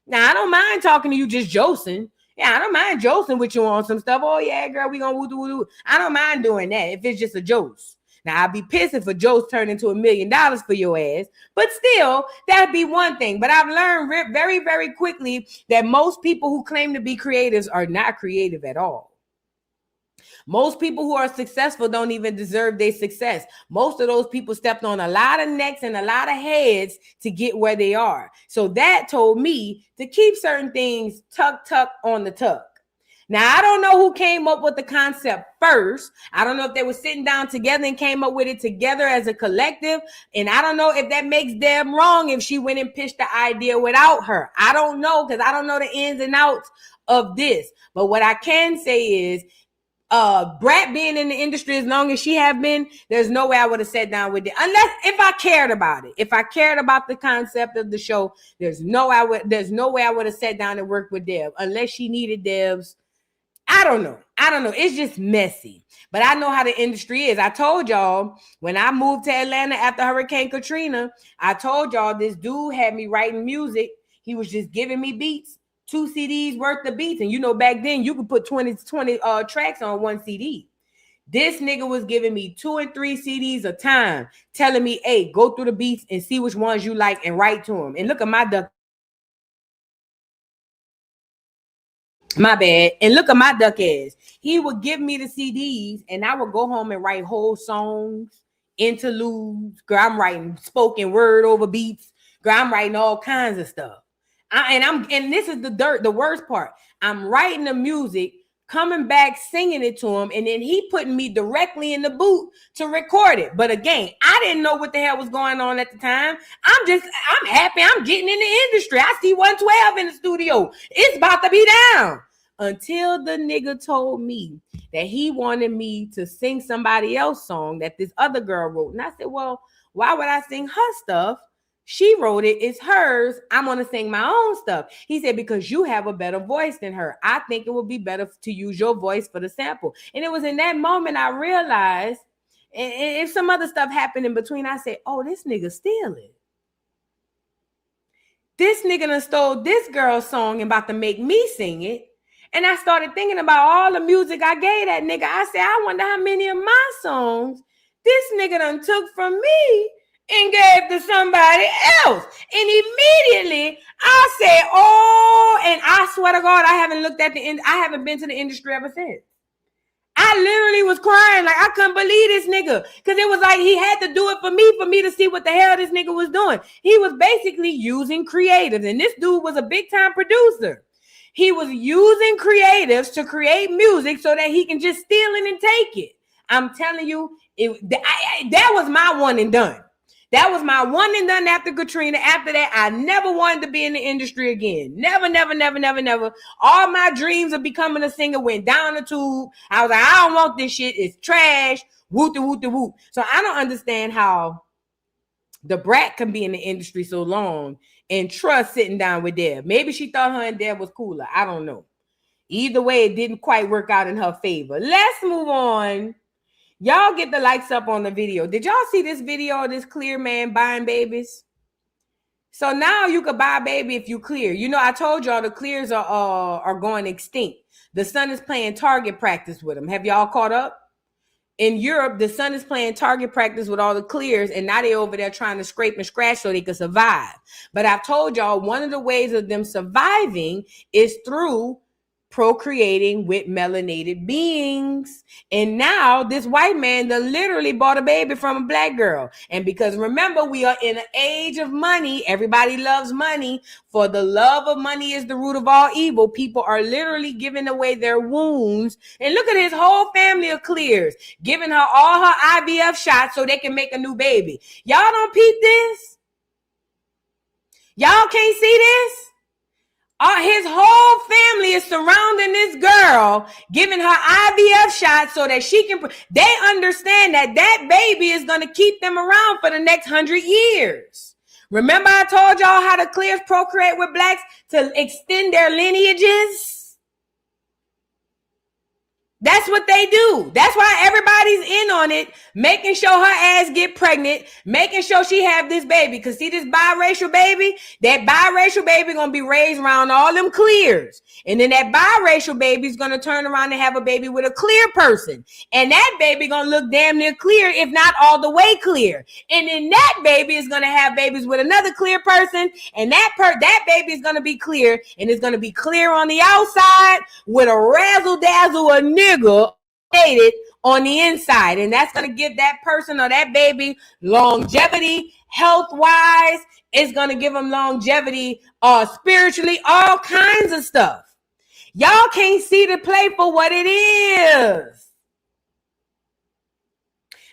Now, I don't mind talking to you just josing. Yeah, I don't mind josing with you on some stuff. Oh, yeah, girl, we gonna woo-doo-woo-doo. I don't mind doing that if it's just a jose. Now, I'd be pissing for Joce turn into $1 million for your ass. But still, that'd be one thing. But I've learned very, very quickly that most people who claim to be creatives are not creative at all. Most people who are successful don't even deserve their success. Most of those people stepped on a lot of necks and a lot of heads to get where they are. So that told me to keep certain things tuck on the tuck. Now, I don't know who came up with the concept first. I don't know if they were sitting down together and came up with it together as a collective. And I don't know if that makes Deb wrong if she went and pitched the idea without her. I don't know, because I don't know the ins and outs of this. But what I can say is, Brat being in the industry as long as she have been, there's no way I would have sat down with it unless if I cared about it. If I cared about the concept of the show, there's no way I would have sat down and worked with Deb unless she needed Deb's. I don't know. It's just messy. But I know how the industry is. I told y'all when I moved to Atlanta after Hurricane Katrina, I told y'all this dude had me writing music. He was just giving me beats. 2 CDs worth of beats. And you know, back then you could put 20 tracks on one CD. This nigga was giving me 2 and 3 CDs a time, telling me, hey, go through the beats and see which ones you like and write to them. And look at my duck. My bad. And look at my duck ass. He would give me the CDs and I would go home and write whole songs, interludes. Girl, I'm writing spoken word over beats. Girl, I'm writing all kinds of stuff. And this is the worst part. I'm writing the music, coming back, singing it to him, and then he putting me directly in the booth to record it. But again, I didn't know what the hell was going on at the time. I'm happy I'm getting in the industry. I see 112 in the studio. It's about to be down. Until the nigga told me that he wanted me to sing somebody else's song that this other girl wrote. And I said, well, why would I sing her stuff? She wrote it. It's hers. I'm going to sing my own stuff. He said, because you have a better voice than her. I think it would be better to use your voice for the sample. And it was in that moment I realized, and if some other stuff happened in between, I said, oh, this nigga stealing. This nigga done stole this girl's song and about to make me sing it. And I started thinking about all the music I gave that nigga. I said, I wonder how many of my songs this nigga done took from me and gave to somebody else. And immediately I said, oh, and I swear to God, I haven't been to the industry ever since. I literally was crying. Like, I couldn't believe this nigga. Because it was like he had to do it for me to see what the hell this nigga was doing. He was basically using creatives. And this dude was a big time producer. He was using creatives to create music so that he can just steal it and take it. I'm telling you, that was my one and done. That was my one and done after Katrina. After that, I never wanted to be in the industry again. Never. All my dreams of becoming a singer went down the tube. I was like, I don't want this shit. It's trash. Whoop. So I don't understand how the Brat can be in the industry so long and trust sitting down with Deb. Maybe she thought her and Deb was cooler. I don't know. Either way, it didn't quite work out in her favor. Let's move on. Y'all get the likes up on the video. Did y'all see this video of this clear man buying babies? So now you could buy a baby if you clear. You know, I told y'all the clears are going extinct. The son is playing target practice with them. Have y'all caught up? In Europe, the son is playing target practice with all the clears, and now they're over there trying to scrape and scratch so they can survive. But I've told y'all one of the ways of them surviving is through procreating with melanated beings. And now this white man that literally bought a baby from a black girl. And because remember, we are in an age of money. Everybody loves money. For the love of money is the root of all evil. People are literally giving away their wounds. And look at his whole family of clears, giving her all her IVF shots so they can make a new baby. Y'all don't peep this? Y'all can't see this? His whole family is surrounding this girl, giving her IVF shots so that she can. They understand that that baby is going to keep them around for the next 100 years. Remember, I told y'all how the clears procreate with blacks to extend their lineages? That's what they do. That's why everybody's in on it, making sure her ass get pregnant, making sure she have this baby. Because see this biracial baby, that biracial baby going to be raised around all them clears. And then that biracial baby is going to turn around and have a baby with a clear person. And that baby going to look damn near clear, if not all the way clear. And then that baby is going to have babies with another clear person. And that baby is going to be clear. And it's going to be clear on the outside with a razzle-dazzle of nigga on the inside, and that's going to give that person or that baby longevity, health-wise. It's going to give them longevity, spiritually, all kinds of stuff. Y'all can't see the play for what it is.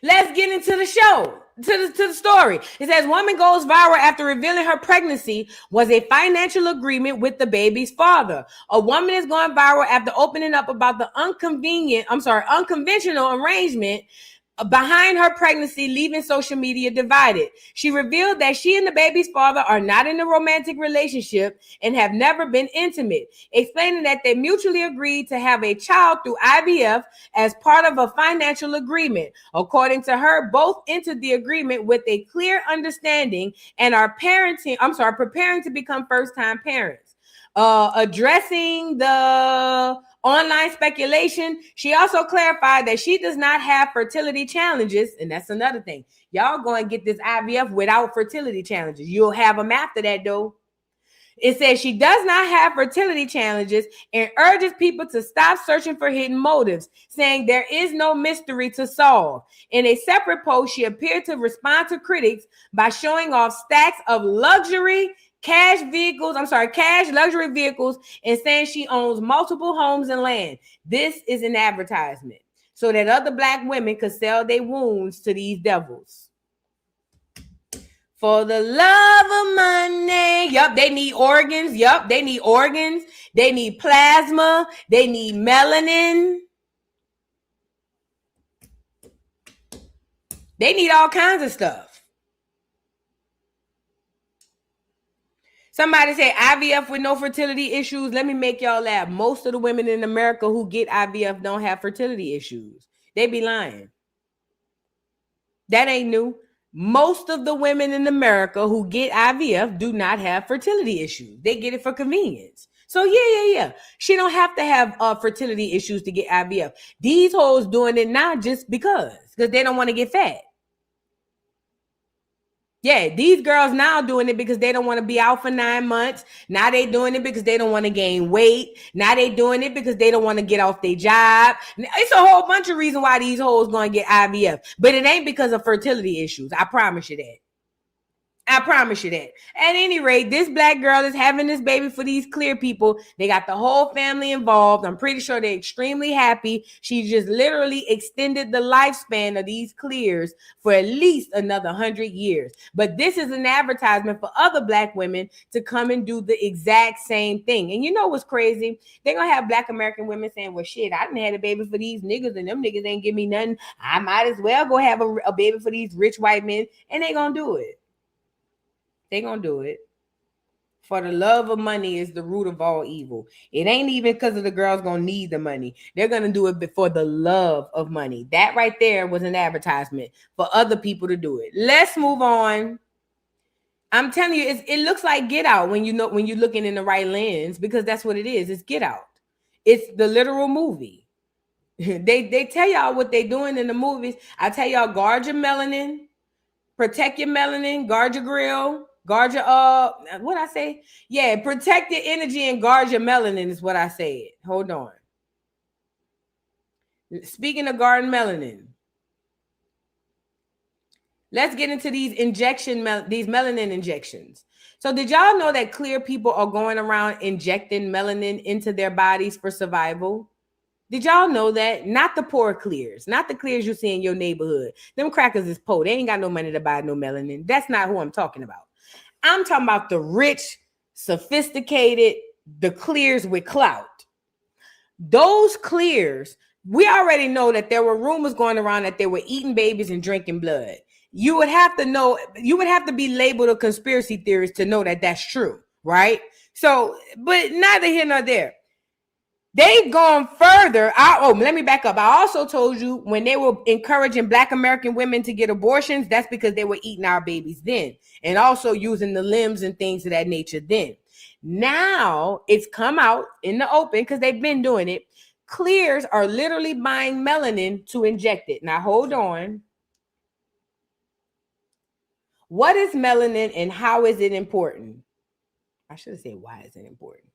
Let's get into the show. To the story. It says woman goes viral after revealing her pregnancy was a financial agreement with the baby's father. A woman is going viral after opening up about the unconventional arrangement behind her pregnancy, leaving social media divided. She revealed that she and the baby's father are not in a romantic relationship and have never been intimate, explaining that they mutually agreed to have a child through IVF as part of a financial agreement. According to her, both entered the agreement with a clear understanding and are preparing to become first-time parents. Addressing the online speculation, she also clarified that she does not have fertility challenges, and that's another thing. Y'all go and get this IVF without fertility challenges. You'll have them after that, though. It says she does not have fertility challenges and urges people to stop searching for hidden motives, saying there is no mystery to solve. In a separate post, she appeared to respond to critics by showing off stacks of cash luxury vehicles, and saying she owns multiple homes and land. This is an advertisement so that other black women could sell their wounds to these devils. For the love of money. Yup, they need organs. Yup, they need organs. They need plasma. They need melanin. They need all kinds of stuff. Somebody say IVF with no fertility issues. Let me make y'all laugh. Most of the women in America who get IVF don't have fertility issues. They be lying. That ain't new. Most of the women in America who get IVF do not have fertility issues. They get it for convenience. So yeah. She don't have to have fertility issues to get IVF. These hoes doing it not just because they don't want to get fat. Yeah, these girls now doing it because they don't want to be out for 9 months. Now they doing it because they don't want to gain weight. Now they doing it because they don't want to get off their job. It's a whole bunch of reasons why these hoes going to get IVF. But it ain't because of fertility issues. I promise you that. At any rate, this black girl is having this baby for these clear people. They got the whole family involved. I'm pretty sure they're extremely happy. She just literally extended the lifespan of these clears for at least another 100 years. But this is an advertisement for other black women to come and do the exact same thing. And you know what's crazy? They're going to have black American women saying, well, shit, I done had a baby for these niggas and them niggas ain't give me nothing. I might as well go have a baby for these rich white men. And they going to do it. They're going to do it. For the love of money is the root of all evil. It ain't even because of the girls going to need the money. They're going to do it for the love of money. That right there was an advertisement for other people to do it. Let's move on. I'm telling you, it looks like Get Out when you're looking in the right lens, because that's what it is. It's Get Out. It's the literal movie. They tell y'all what they're doing in the movies. I tell y'all, guard your melanin, protect your melanin, guard your grill. Guard your what I say? Yeah, protect your energy and guard your melanin is what I said. Hold on. Speaking of guarding melanin, let's get into these melanin injections. So did y'all know that clear people are going around injecting melanin into their bodies for survival? Did y'all know that? Not the poor clears, not the clears you see in your neighborhood. Them crackers is poor. They ain't got no money to buy no melanin. That's not who I'm talking about. I'm talking about the rich, sophisticated, the clears with clout. Those clears, we already know that there were rumors going around that they were eating babies and drinking blood. You would have to be labeled a conspiracy theorist to know that that's true, right? So, but neither here nor there. They've gone further. Let me back up. I also told you when they were encouraging Black American women to get abortions, that's because they were eating our babies then, and also using the limbs and things of that nature then. Now it's come out in the open because they've been doing it. Clears are literally buying melanin to inject it. Now hold on. What is melanin and how is it important? I should have said why is it important?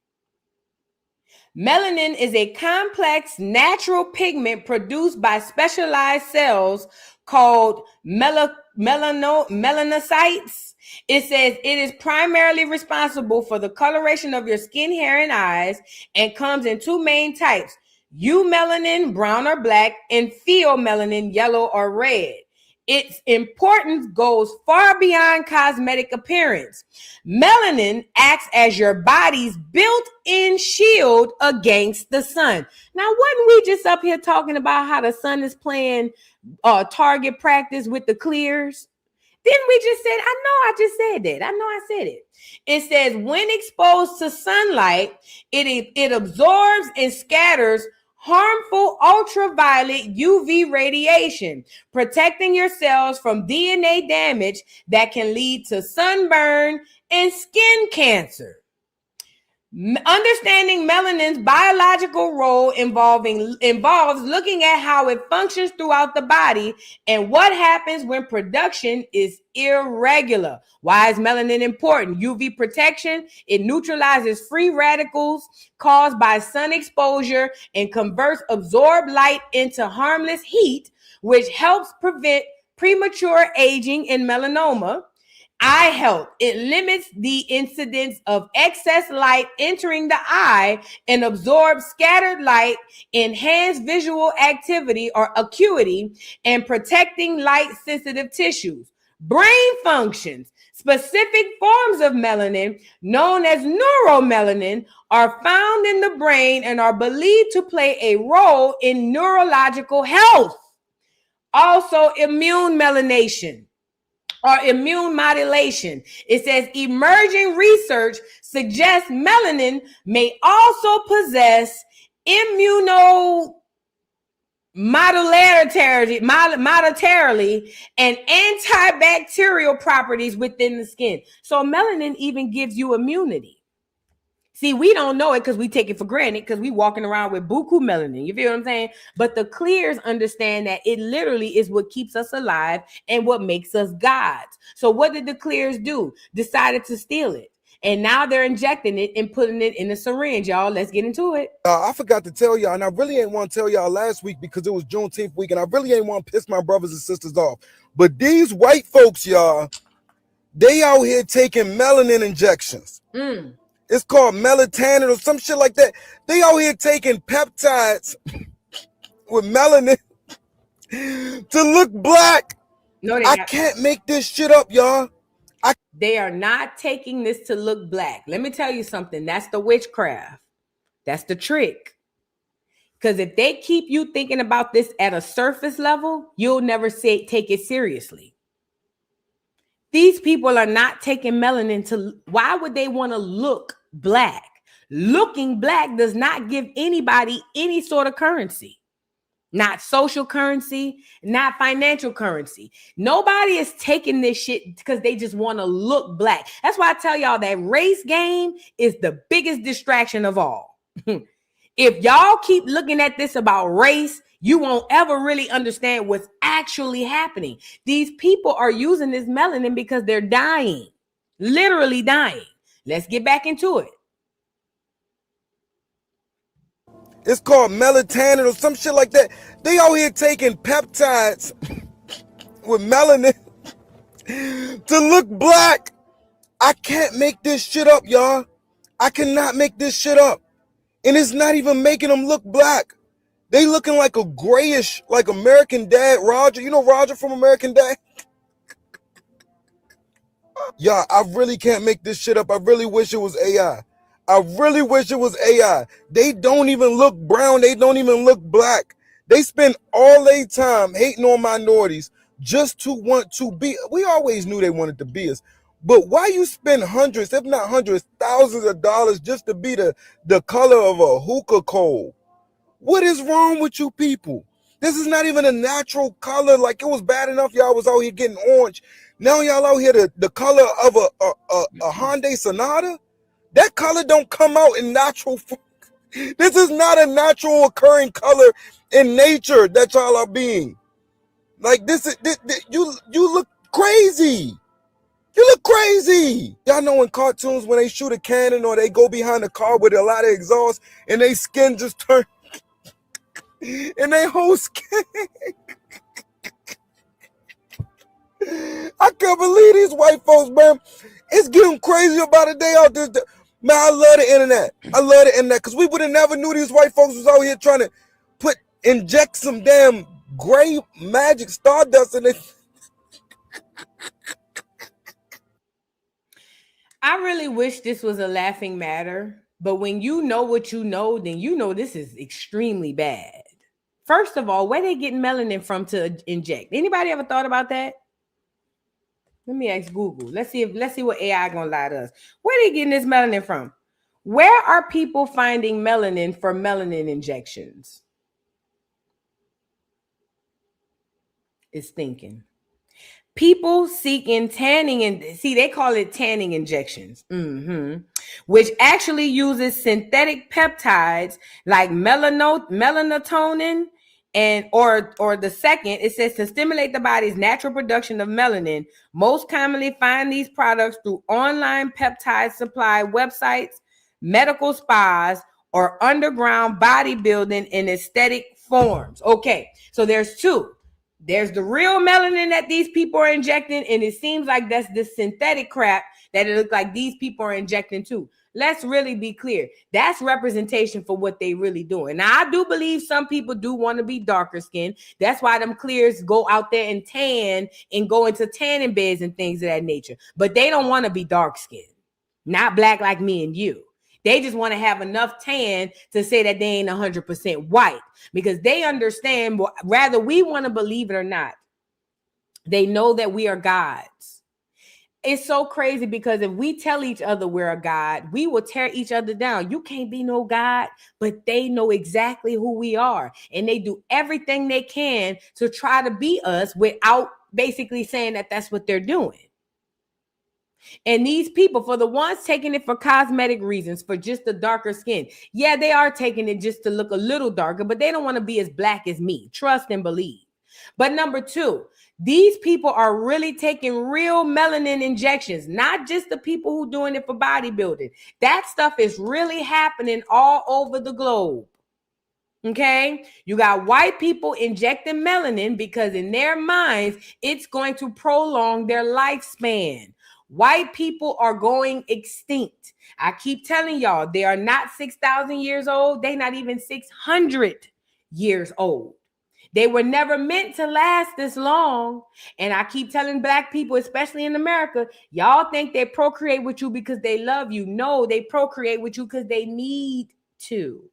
Melanin is a complex natural pigment produced by specialized cells called melanocytes. It says it is primarily responsible for the coloration of your skin, hair, and eyes, and comes in two main types: eumelanin, brown or black, and pheomelanin, yellow or red. Its importance goes far beyond cosmetic appearance. Melanin acts as your body's built-in shield against the sun. Now, wasn't we just up here talking about how the sun is playing target practice with the clears? Didn't we just say, I just said that. I know I said it. It says when exposed to sunlight, it absorbs and scatters harmful ultraviolet UV radiation, protecting your cells from DNA damage that can lead to sunburn and skin cancer. Understanding melanin's biological role involves looking at how it functions throughout the body and what happens when production is irregular. Why is melanin important? UV protection. It neutralizes free radicals caused by sun exposure and converts absorbed light into harmless heat, which helps prevent premature aging and melanoma. Eye health. It limits the incidence of excess light entering the eye and absorbs scattered light, enhance visual activity or acuity, and protecting light-sensitive tissues. Brain functions. Specific forms of melanin, known as neuromelanin, are found in the brain and are believed to play a role in neurological health. Also, immune melanation or immune modulation. It says emerging research suggests melanin may also possess modularity and antibacterial properties within the skin. So melanin even gives you immunity. See, we don't know it because we take it for granted because we walking around with buku melanin. You feel what I'm saying? But the clears understand that it literally is what keeps us alive and what makes us gods. So what did the clears do? Decided to steal it. And now they're injecting it and putting it in a syringe, y'all. Let's get into it. I forgot to tell y'all, and I really ain't want to tell y'all last week because it was Juneteenth week, and I really ain't want to piss my brothers and sisters off. But these white folks, y'all, they out here taking melanin injections. It's called melatonin or some shit like that. They out here taking peptides with melanin to look black. No, I can't make this shit up, y'all. They are not taking this to look black. Let me tell you something. That's the witchcraft. That's the trick. Because if they keep you thinking about this at a surface level, you'll never take it seriously. These people are not taking melanin to, why would they want to look black? Looking black does not give anybody any sort of currency. Not social currency, not financial currency. Nobody is taking this shit because they just want to look black. That's why I tell y'all that race game is the biggest distraction of all. If y'all keep looking at this about race, you won't ever really understand what's actually happening. These people are using this melanin because they're dying, literally dying. Let's get back into it. It's called melatonin or some shit like that. They out here taking peptides with melanin to look black. I can't make this shit up, y'all. I cannot make this shit up. And it's not even making them look black. They looking like a grayish, like American Dad, Roger. You know Roger from American Dad? Y'all, I really can't make this shit up. I really wish it was AI. I really wish it was AI. They don't even look brown. They don't even look black. They spend all their time hating on minorities just to want to be. We always knew they wanted to be us. But why you spend hundreds, if not hundreds, thousands of dollars just to be the color of a hookah coal? What is wrong with you people? This is not even a natural color. Like, it was bad enough y'all was out here getting orange. Now y'all out here the color of a Hyundai Sonata. That color don't come out in natural form. This is not a natural occurring color in nature that y'all are being. Like, this is you look crazy. You look crazy. Y'all know in cartoons when they shoot a cannon or they go behind a car with a lot of exhaust and they skin just turn and they whole skin. I can't believe these white folks, man. It's getting crazy about it. They out there. Man, I love the internet. I love the internet because we would have never knew these white folks was out here trying to inject some damn gray magic stardust in it. I really wish this was a laughing matter, but when you know what you know, then you know this is extremely bad. First of all, where they getting melanin from to inject? Anybody ever thought about that? Let me ask Google. Let's see what AI gonna lie to us. Where they getting this melanin from? Where are people finding melanin for melanin injections? It's thinking. People seeking tanning, and see, they call it tanning injections, which actually uses synthetic peptides like melatonin, and or the second, it says to stimulate the body's natural production of melanin. Most commonly find these products through online peptide supply websites, medical spas, or underground bodybuilding and aesthetic forms. Okay, so there's two. There's the real melanin that these people are injecting, and it seems like that's this synthetic crap that it looks like these people are injecting too. Let's really be clear. That's representation for what they really doing. Now, I do believe some people do want to be darker skinned. That's why them clears go out there and tan and go into tanning beds and things of that nature. But they don't want to be dark skinned, not black like me and you. They just want to have enough tan to say that they ain't 100% white because they understand, whether we want to believe it or not, they know that we are gods. It's so crazy because if we tell each other we're a god, we will tear each other down. You can't be no god, but they know exactly who we are. And they do everything they can to try to be us without basically saying that that's what they're doing. And these people, for the ones taking it for cosmetic reasons, for just the darker skin, yeah, they are taking it just to look a little darker, but they don't want to be as black as me. Trust and believe. But number two, these people are really taking real melanin injections, not just the people who doing it for bodybuilding. That stuff is really happening all over the globe. Okay, you got white people injecting melanin because in their minds, it's going to prolong their lifespan. White people are going extinct. I keep telling y'all, they are not 6,000 years old. They're not even 600 years old. They were never meant to last this long. And I keep telling black people, especially in America, y'all think they procreate with you because they love you. No, they procreate with you because they need to.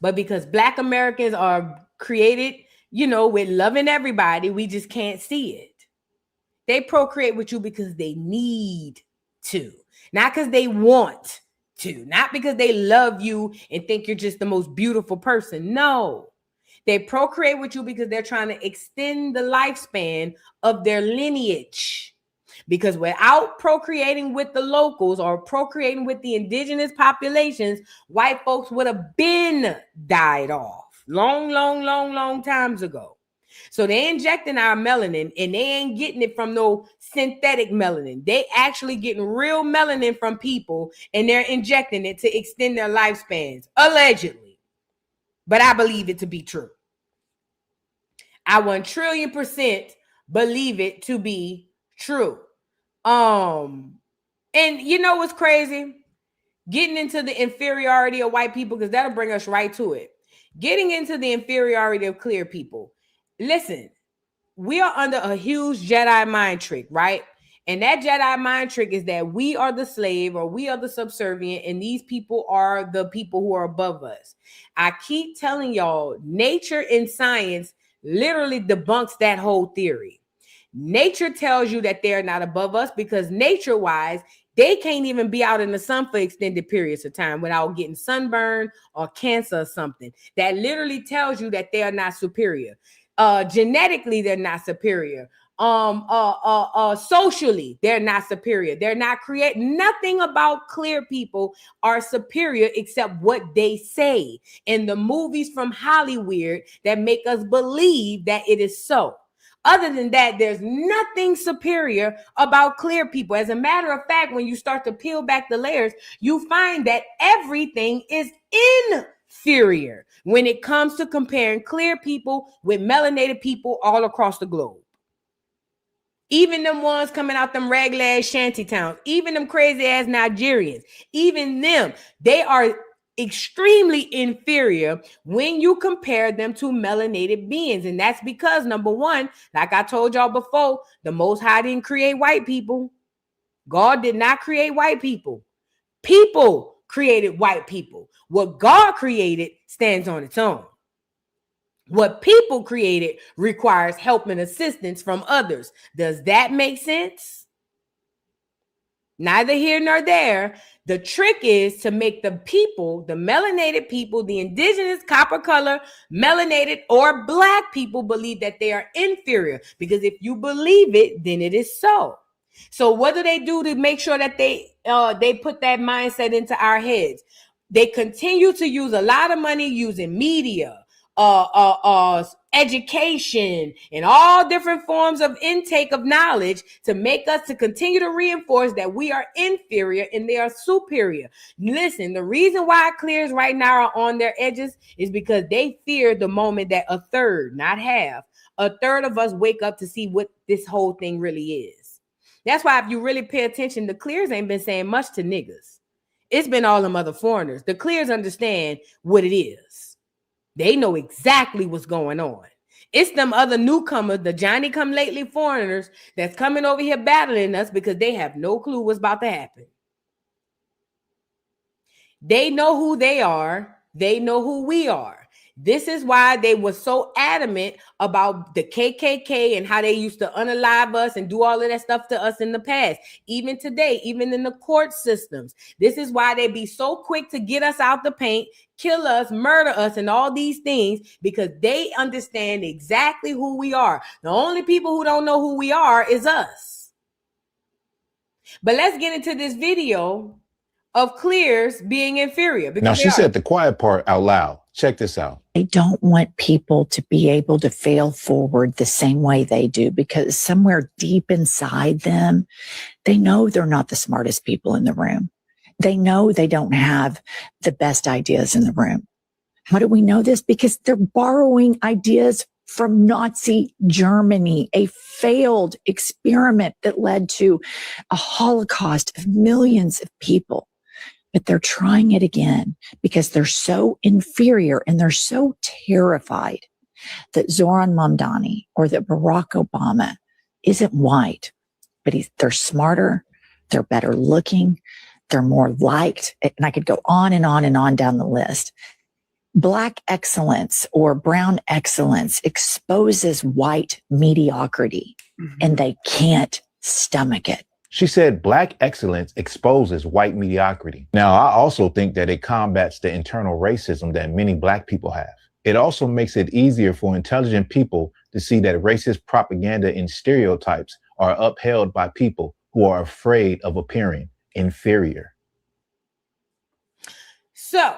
But because black Americans are created, with loving everybody, we just can't see it. They procreate with you because they need to, not because they want to, not because they love you and think you're just the most beautiful person. No, they procreate with you because they're trying to extend the lifespan of their lineage. Because without procreating with the locals or procreating with the indigenous populations, white folks would have been died off long times ago. So they're injecting our melanin and they ain't getting it from no synthetic melanin. They actually getting real melanin from people and they're injecting it to extend their lifespans, allegedly. But I believe it to be true. I 1,000,000,000% believe it to be true. And you know what's crazy? Getting into the inferiority of white people, because that'll bring us right to it. Getting into the inferiority of clear people. Listen, we are under a huge Jedi mind trick, right? And that Jedi mind trick is that we are the slave or we are the subservient and these people are the people who are above us. I keep telling y'all, nature and science literally debunks that whole theory. Nature tells you that they're not above us because nature-wise, they can't even be out in the sun for extended periods of time without getting sunburn or cancer or something. That literally tells you that they are not superior. Genetically, they're not superior. Socially, they're not superior. They're not nothing about clear people are superior except what they say in the movies from Hollywood that make us believe that it is so. Other than that, there's nothing superior about clear people. As a matter of fact, when you start to peel back the layers, you find that everything is inferior when it comes to comparing clear people with melanated people all across the globe. Even them ones coming out them ragged ass shanty towns, even them crazy ass Nigerians, even them, they are extremely inferior when you compare them to melanated beings. And that's because, number one, like I told y'all before, the Most High didn't create white people. God did not create white people. People created white people. What God created stands on its own. What people created requires help and assistance from others. Does that make sense? Neither here nor there. The trick is to make the people, the melanated people, the indigenous, copper color, melanated, or black people believe that they are inferior. Because if you believe it, then it is so. So what do they do to make sure that they put that mindset into our heads? They continue to use a lot of money using media, education, and all different forms of intake of knowledge to make us to continue to reinforce that we are inferior and they are superior. Listen, the reason why clears right now are on their edges is because they fear the moment that a third, not half, a third of us wake up to see what this whole thing really is. That's why if you really pay attention, the clears ain't been saying much to niggas. It's been all them other foreigners. The clears understand what it is. They know exactly what's going on. It's them other newcomers, the Johnny come lately foreigners that's coming over here battling us because they have no clue what's about to happen. They know who they are. They know who we are. This is why they were so adamant about the KKK and how they used to unalive us and do all of that stuff to us in the past. Even today, even in the court systems. This is why they be so quick to get us out the paint, kill us, murder us, and all these things, because they understand exactly who we are. The only people who don't know who we are is us. But let's get into this video of clears being inferior. Now, she said the quiet part out loud. Check this out. They don't want people to be able to fail forward the same way they do, because somewhere deep inside them, they know they're not the smartest people in the room. They know they don't have the best ideas in the room. How do we know this? Because they're borrowing ideas from Nazi Germany, a failed experiment that led to a Holocaust of millions of people. But they're trying it again because they're so inferior and they're so terrified that Zoran Mamdani or that Barack Obama isn't white, but they're smarter, they're better looking, they're more liked. And I could go on and on and on down the list. Black excellence or brown excellence exposes white mediocrity, and they can't stomach it. She said Black excellence exposes white mediocrity. Now, I also think that it combats the internal racism that many Black people have. It also makes it easier for intelligent people to see that racist propaganda and stereotypes are upheld by people who are afraid of appearing inferior. So,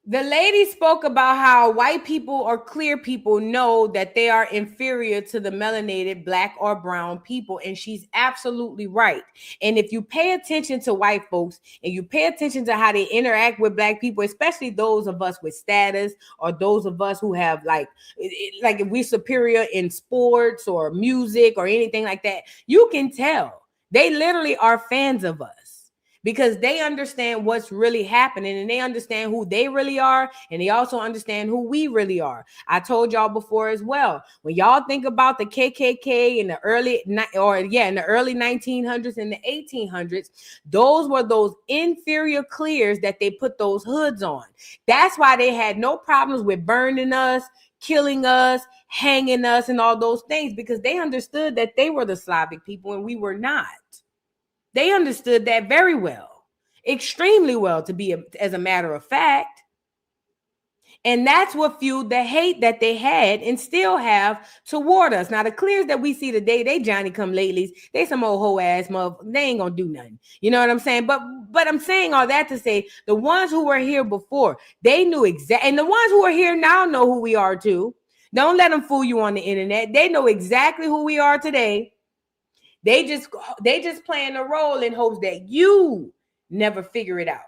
the lady spoke about how white people or clear people know that they are inferior to the melanated black or brown people. And she's absolutely right. And if you pay attention to white folks and you pay attention to how they interact with black people, especially those of us with status or those of us who have like if we're superior in sports or music or anything like that, you can tell they literally are fans of us. Because they understand what's really happening and they understand who they really are. And they also understand who we really are. I told y'all before as well, when y'all think about the KKK in the early 1900s and the 1800s, those were those inferior clears that they put those hoods on. That's why they had no problems with burning us, killing us, hanging us, and all those things, because they understood that they were the Slavic people and we were not. They understood that very well, extremely well, as a matter of fact. And that's what fueled the hate that they had and still have toward us. Now, the clears that we see today, they Johnny come latelys. They some old hoe ass mother. They ain't gonna do nothing. You know what I'm saying? But I'm saying all that to say the ones who were here before, they knew exactly. And the ones who are here now know who we are too. Don't let them fool you on the internet. They know exactly who we are today. They just playing a role in hopes that you never figure it out.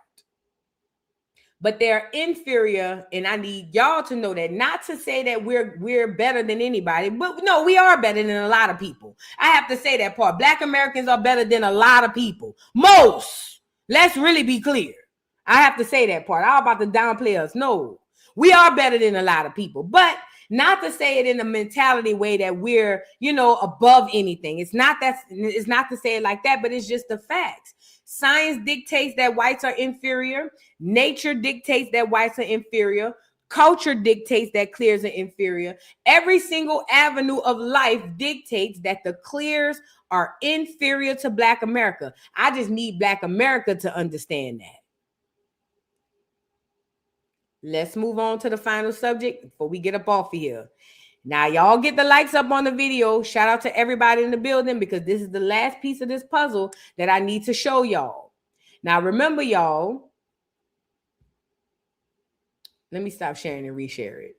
But they're inferior, and I need y'all to know that. Not to say that we're better than anybody, but no, we are better than a lot of people. I have to say that part. Black Americans are better than a lot of people. Most. Let's really be clear. I have to say that part. I'm about to downplay us. No, we are better than a lot of people, but not to say it in a mentality way that we're, above anything. It's not to say it like that, but it's just the facts. Science dictates that whites are inferior. Nature dictates that whites are inferior. Culture dictates that clears are inferior. Every single avenue of life dictates that the clears are inferior to Black America. I just need Black America to understand that. Let's move on to the final subject before we get up off of here. Now, y'all get the likes up on the video. Shout out to everybody in the building, because this is the last piece of this puzzle that I need to show y'all. Now, remember, y'all, let me stop sharing and reshare it.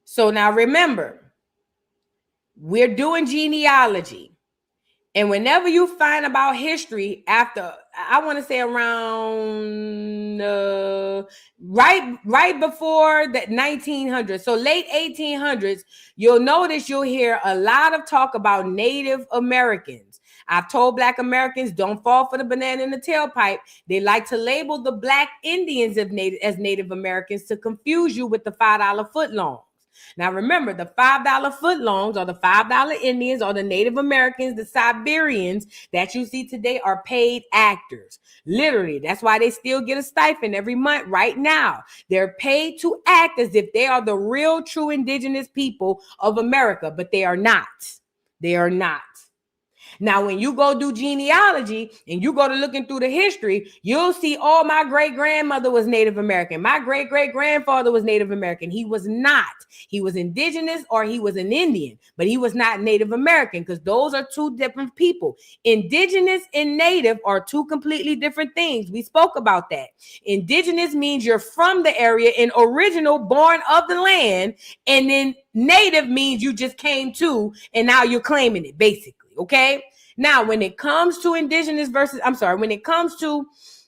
So now remember, we're doing genealogy. And whenever you find about history after, I want to say around right before the 1900s, so late 1800s, you'll hear a lot of talk about Native Americans. I've told Black Americans, don't fall for the banana in the tailpipe. They like to label the Black Indians as Native Americans to confuse you with the $5 footlongs. Now, remember, the $5 footlongs or the $5 Indians or the Native Americans, the Siberians that you see today are paid actors. Literally, that's why they still get a stipend every month right now. They're paid to act as if they are the real, true indigenous people of America, but they are not. They are not. Now, when you go do genealogy and you go to looking through the history, you'll see, oh, my great-grandmother was Native American. My great-great-grandfather was Native American. He was not. He was indigenous or he was an Indian, but he was not Native American, because those are two different people. Indigenous and Native are two completely different things. We spoke about that. Indigenous means you're from the area and original, born of the land, and then Native means you just came to and now you're claiming it, basically. Okay. Now, when it comes to when it comes to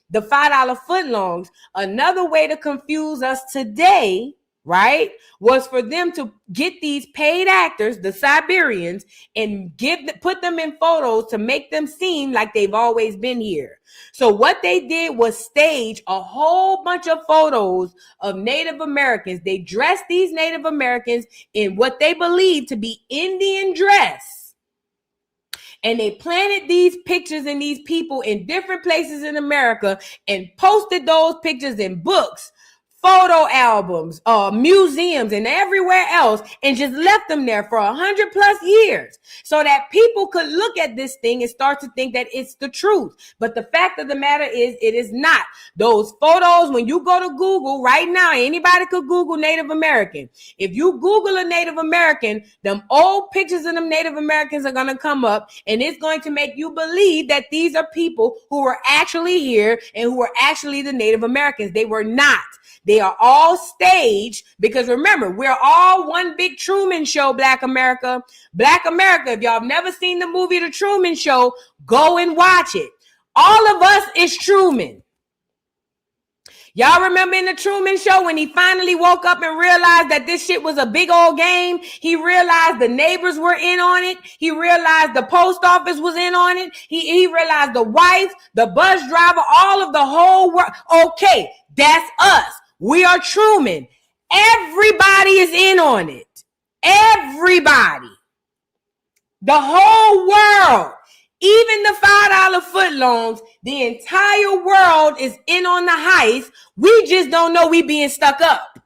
the $5 footlongs, another way to confuse us today, right, was for them to get these paid actors, the Siberians, and put them in photos to make them seem like they've always been here. So what they did was stage a whole bunch of photos of Native Americans. They dressed these Native Americans in what they believed to be Indian dress. And they planted these pictures and these people in different places in America and posted those pictures in books, photo albums, museums, and everywhere else, and just left them there for 100+ years so that people could look at this thing and start to think that it's the truth. But the fact of the matter is, it is not. Those photos, when you go to Google right now, anybody could Google Native American. If you Google a Native American, them old pictures of them Native Americans are going to come up, and it's going to make you believe that these are people who were actually here and who were actually the Native Americans. They were not. They are all staged, because remember, we're all one big Truman Show, Black America. Black America, if y'all have never seen the movie The Truman Show, go and watch it. All of us is Truman. Y'all remember in the Truman Show when he finally woke up and realized that this shit was a big old game? He realized the neighbors were in on it. He realized the post office was in on it. He realized the wife, the bus driver, all of the whole world. Okay, that's us. We are Truman. Everybody is in on it. Everybody. The whole world. Even the $5 footlongs, the entire world is in on the heist. We just don't know we being stuck up.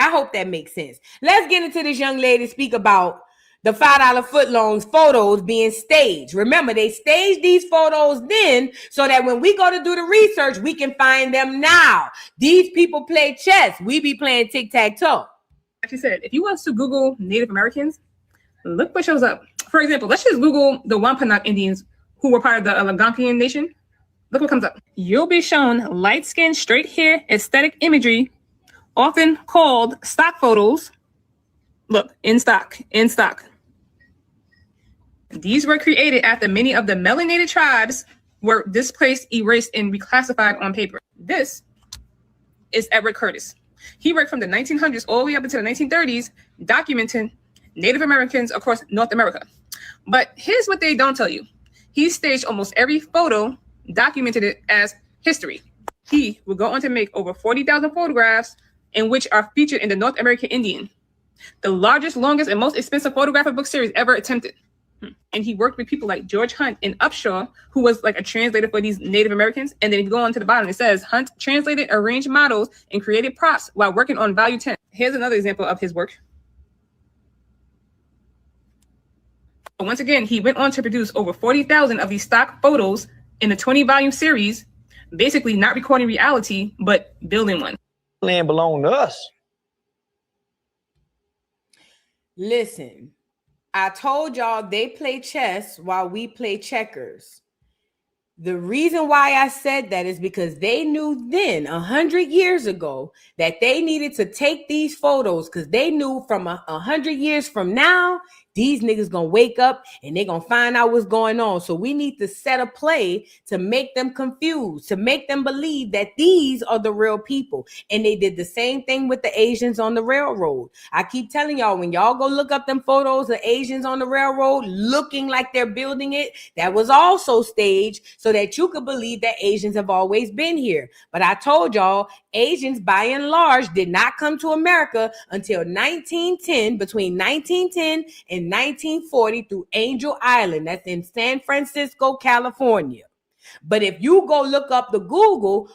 I hope that makes sense. Let's get into this young lady speak about the $5 footlongs photos being staged. Remember, they staged these photos then so that when we go to do the research, we can find them now. These people play chess. We be playing tic-tac-toe. She said, if you want to Google Native Americans, look what shows up. For example, let's just Google the Wampanoag Indians who were part of the Algonquian Nation. Look what comes up. You'll be shown light-skinned, straight hair, aesthetic imagery, often called stock photos. Look, in stock. These were created after many of the melanated tribes were displaced, erased, and reclassified on paper. This is Edward Curtis. He worked from the 1900s all the way up into the 1930s, documenting Native Americans across North America. But here's what they don't tell you. He staged almost every photo, documented it as history. He would go on to make over 40,000 photographs in which are featured in the North American Indian, the largest, longest, and most expensive photographic book series ever attempted. And he worked with people like George Hunt and Upshaw, who was like a translator for these Native Americans. And then if you go on to the bottom, it says Hunt translated, arranged models, and created props while working on Volume 10. Here's another example of his work. Once again, he went on to produce over 40,000 of these stock photos in a 20-volume series, basically not recording reality, but building one. Land belong to us. Listen, I told y'all they play chess while we play checkers. The reason why I said that is because they knew then, 100 years ago, that they needed to take these photos because they knew from 100 years from now, these niggas gonna wake up and they gonna find out what's going on. So we need to set a play to make them confused, to make them believe that these are the real people. And they did the same thing with the Asians on the railroad. I keep telling y'all, when y'all go look up them photos of Asians on the railroad looking like they're building it, that was also staged so that you could believe that Asians have always been here. But I told y'all, Asians by and large did not come to America until 1910, between 1910 and 1940 through Angel Island. That's in San Francisco, California. But if you go look up the Google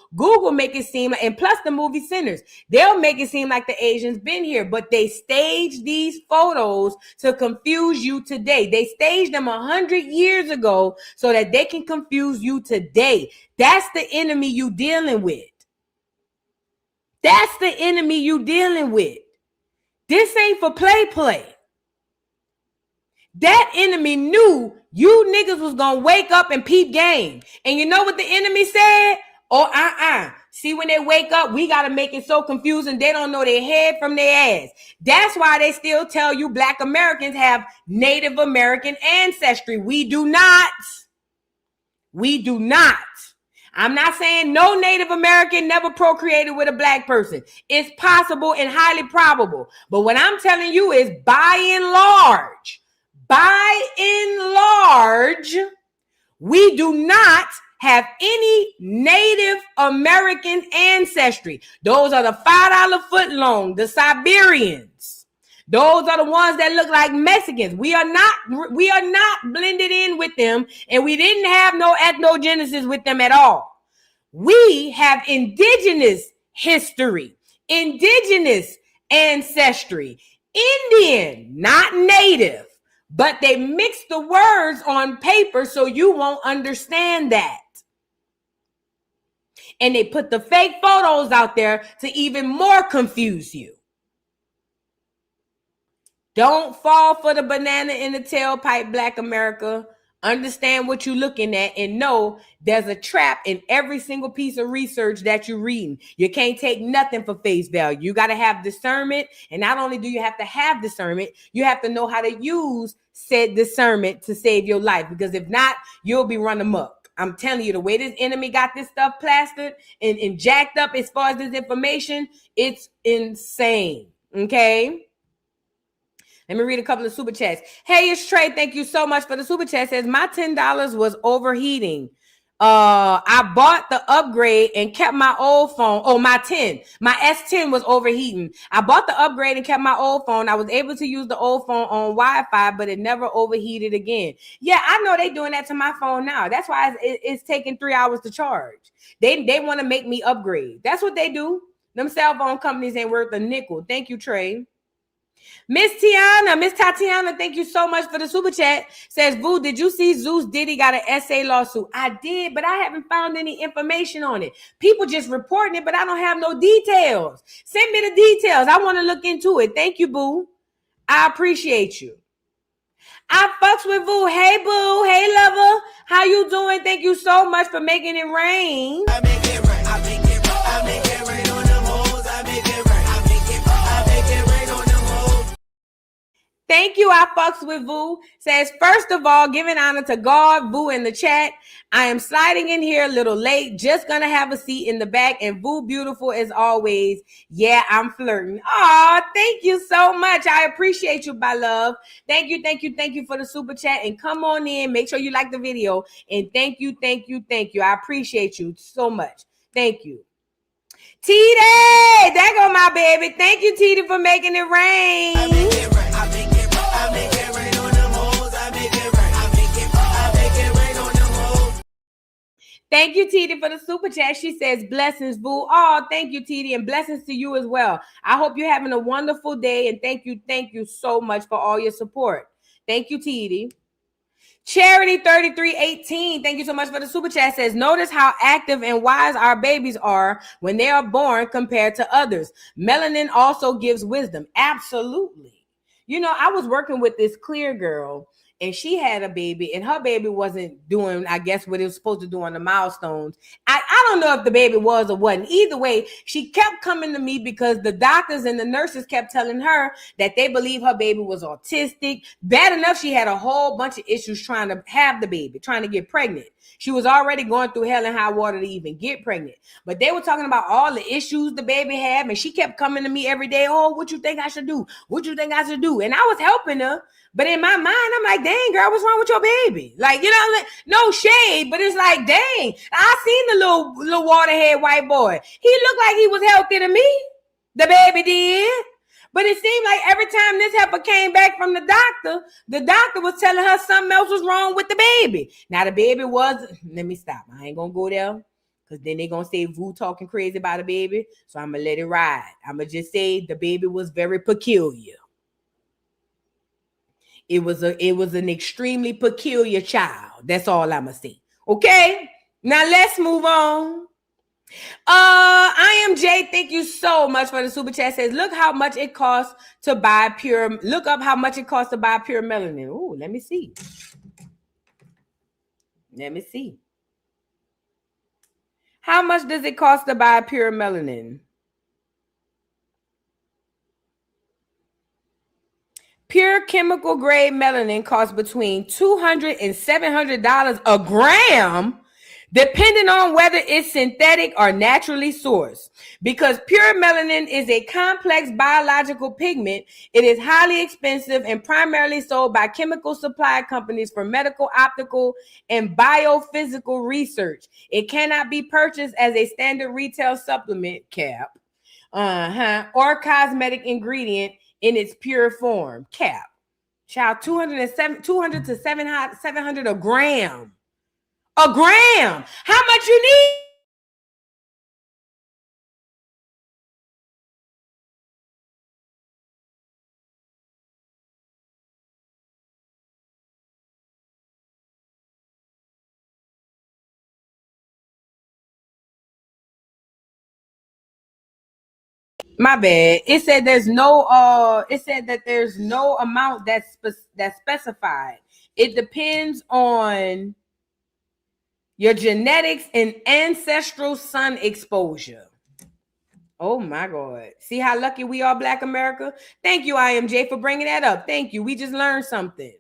make it seem like, and plus the movie Sinners, they'll make it seem like the Asians been here, but they staged these photos to confuse you today. They staged them 100 years ago so that they can confuse you today. That's the enemy you dealing with. That's the enemy you dealing with. This ain't for play. That enemy knew you niggas was gonna wake up and peep game. And you know what the enemy said? Oh, See, when they wake up, we gotta make it so confusing they don't know their head from their ass. That's why they still tell you Black Americans have Native American ancestry. We do not. We do not. I'm not saying no Native American never procreated with a Black person. It's possible and highly probable. But what I'm telling you is by and large, we do not have any Native American ancestry. Those are the $5 footlong, the Siberians. Those are the ones that look like Mexicans. We are not blended in with them, and we didn't have no ethnogenesis with them at all. We have indigenous history, indigenous ancestry, Indian, not Native. But they mix the words on paper so you won't understand that. And they put the fake photos out there to even more confuse you. Don't fall for the banana in the tailpipe, Black America. Understand what you're looking at and know there's a trap in every single piece of research that you're reading. You can't take nothing for face value. You got to have discernment. And not only do you have to have discernment, you have to know how to use said discernment to save your life. Because if not, you'll be running amok. I'm telling you, the way this enemy got this stuff plastered and jacked up as far as this information, it's insane. Okay? Let me read a couple of super chats. Hey, it's Trey. Thank you so much for the super chat. It says my $10 was overheating. I bought the upgrade and kept my old phone. Oh, my S10 was overheating. I bought the upgrade and kept my old phone. I was able to use the old phone on Wi-Fi, but it never overheated again. Yeah, I know they doing that to my phone now. That's why it's taking 3 hours to charge. They want to make me upgrade. That's what they do. Them cell phone companies ain't worth a nickel. Thank you, Trey. Miss Tatiana, thank you so much for the super chat. Says, Boo, did you see Zeus Diddy got an SA lawsuit? I did, but I haven't found any information on it. People just reporting it, but I don't have no details. Send me the details. I want to look into it. Thank you, Boo. I appreciate you. I fucks with Boo. Hey, Boo. Hey, lover. How you doing? Thank you so much for making it rain. I make it rain. I make it rain. I make it rain on them hoes. I make it rain. I make it rain. I make it rain on them hoes. Thank you. I fucks with Vu. Says, first of all, giving honor to God. Vu in the chat. I am sliding in here a little late. Just gonna have a seat in the back. And Vu, beautiful as always. Yeah, I'm flirting. Aw, thank you so much. I appreciate you, my love. Thank you, thank you, thank you for the super chat. And come on in. Make sure you like the video. And thank you, thank you, thank you. I appreciate you so much. Thank you. Titi, there go my baby. Thank you, Titi, for making it rain. I make it rain. I make it rain. I make it rain on them hoes. I make it rain. I make it rain. I make it rain on them hoes. Thank you, Titi, for the super chat. She says, blessings, Boo. Oh, thank you, Titi, and blessings to you as well. I hope you're having a wonderful day, and thank you so much for all your support. Thank you, Titi. Charity 3318, thank you so much for the super chat. Says, notice how active and wise our babies are when they are born compared to others. Melanin also gives wisdom. Absolutely. You know, I was working with this clear girl, and she had a baby, and her baby wasn't doing, I guess, what it was supposed to do on the milestones. I don't know if the baby was or wasn't. Either way, she kept coming to me because the doctors and the nurses kept telling her that they believe her baby was autistic. Bad enough, she had a whole bunch of issues trying to have the baby, trying to get pregnant. She was already going through hell and high water to even get pregnant. But they were talking about all the issues the baby had, and she kept coming to me every day. Oh, what you think I should do? What you think I should do? And I was helping her. But in my mind, I'm like, dang, girl, what's wrong with your baby? Like, you know, no shade, but it's like, dang, I seen the little waterhead white boy. He looked like he was healthy to me. The baby did. But it seemed like every time this heifer came back from the doctor was telling her something else was wrong with the baby. Now, the baby was, let me stop. I ain't going to go there because then they're going to say Vu talking crazy about a baby. So I'm going to let it ride. I'm going to just say the baby was very peculiar. It was an extremely peculiar child. That's all I'm going to say. Okay? Now, let's move on. I am Jay. Thank you so much for the super chat. Says, look how much it costs to buy pure. Look up how much it costs to buy pure melanin. Ooh, let me see. Let me see. How much does it cost to buy pure melanin? Pure chemical grade melanin costs between $200 and $700 a gram, depending on whether it's synthetic or naturally sourced. Because pure melanin is a complex biological pigment, it is highly expensive and primarily sold by chemical supply companies for medical, optical, and biophysical research. It cannot be purchased as a standard retail supplement cap or cosmetic ingredient in its pure form. Cap. Child, 200 to 700 a gram. A gram. How much you need? My bad. It said there's no it said that there's no amount that's specified. It depends on your genetics and ancestral sun exposure. Oh my God. See how lucky we are, Black America? Thank you, IMJ, for bringing that up. Thank you. We just learned something.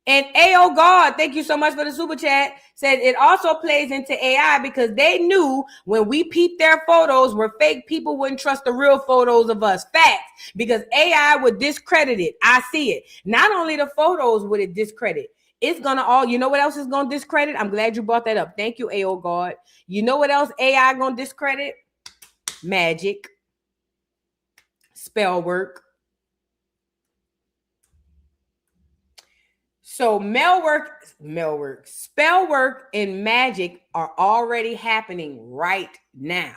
And AO God, thank you so much for the super chat, said it also plays into AI because they knew when we peeped their photos were fake, people wouldn't trust the real photos of us. Facts, because AI would discredit it. I see it. Not only the photos would it discredit, it's gonna all, you know what else is gonna discredit? I'm glad you brought that up. Thank you, AO God. You know what else AI gonna discredit? Magic, spell work. So spell work, and magic are already happening right now.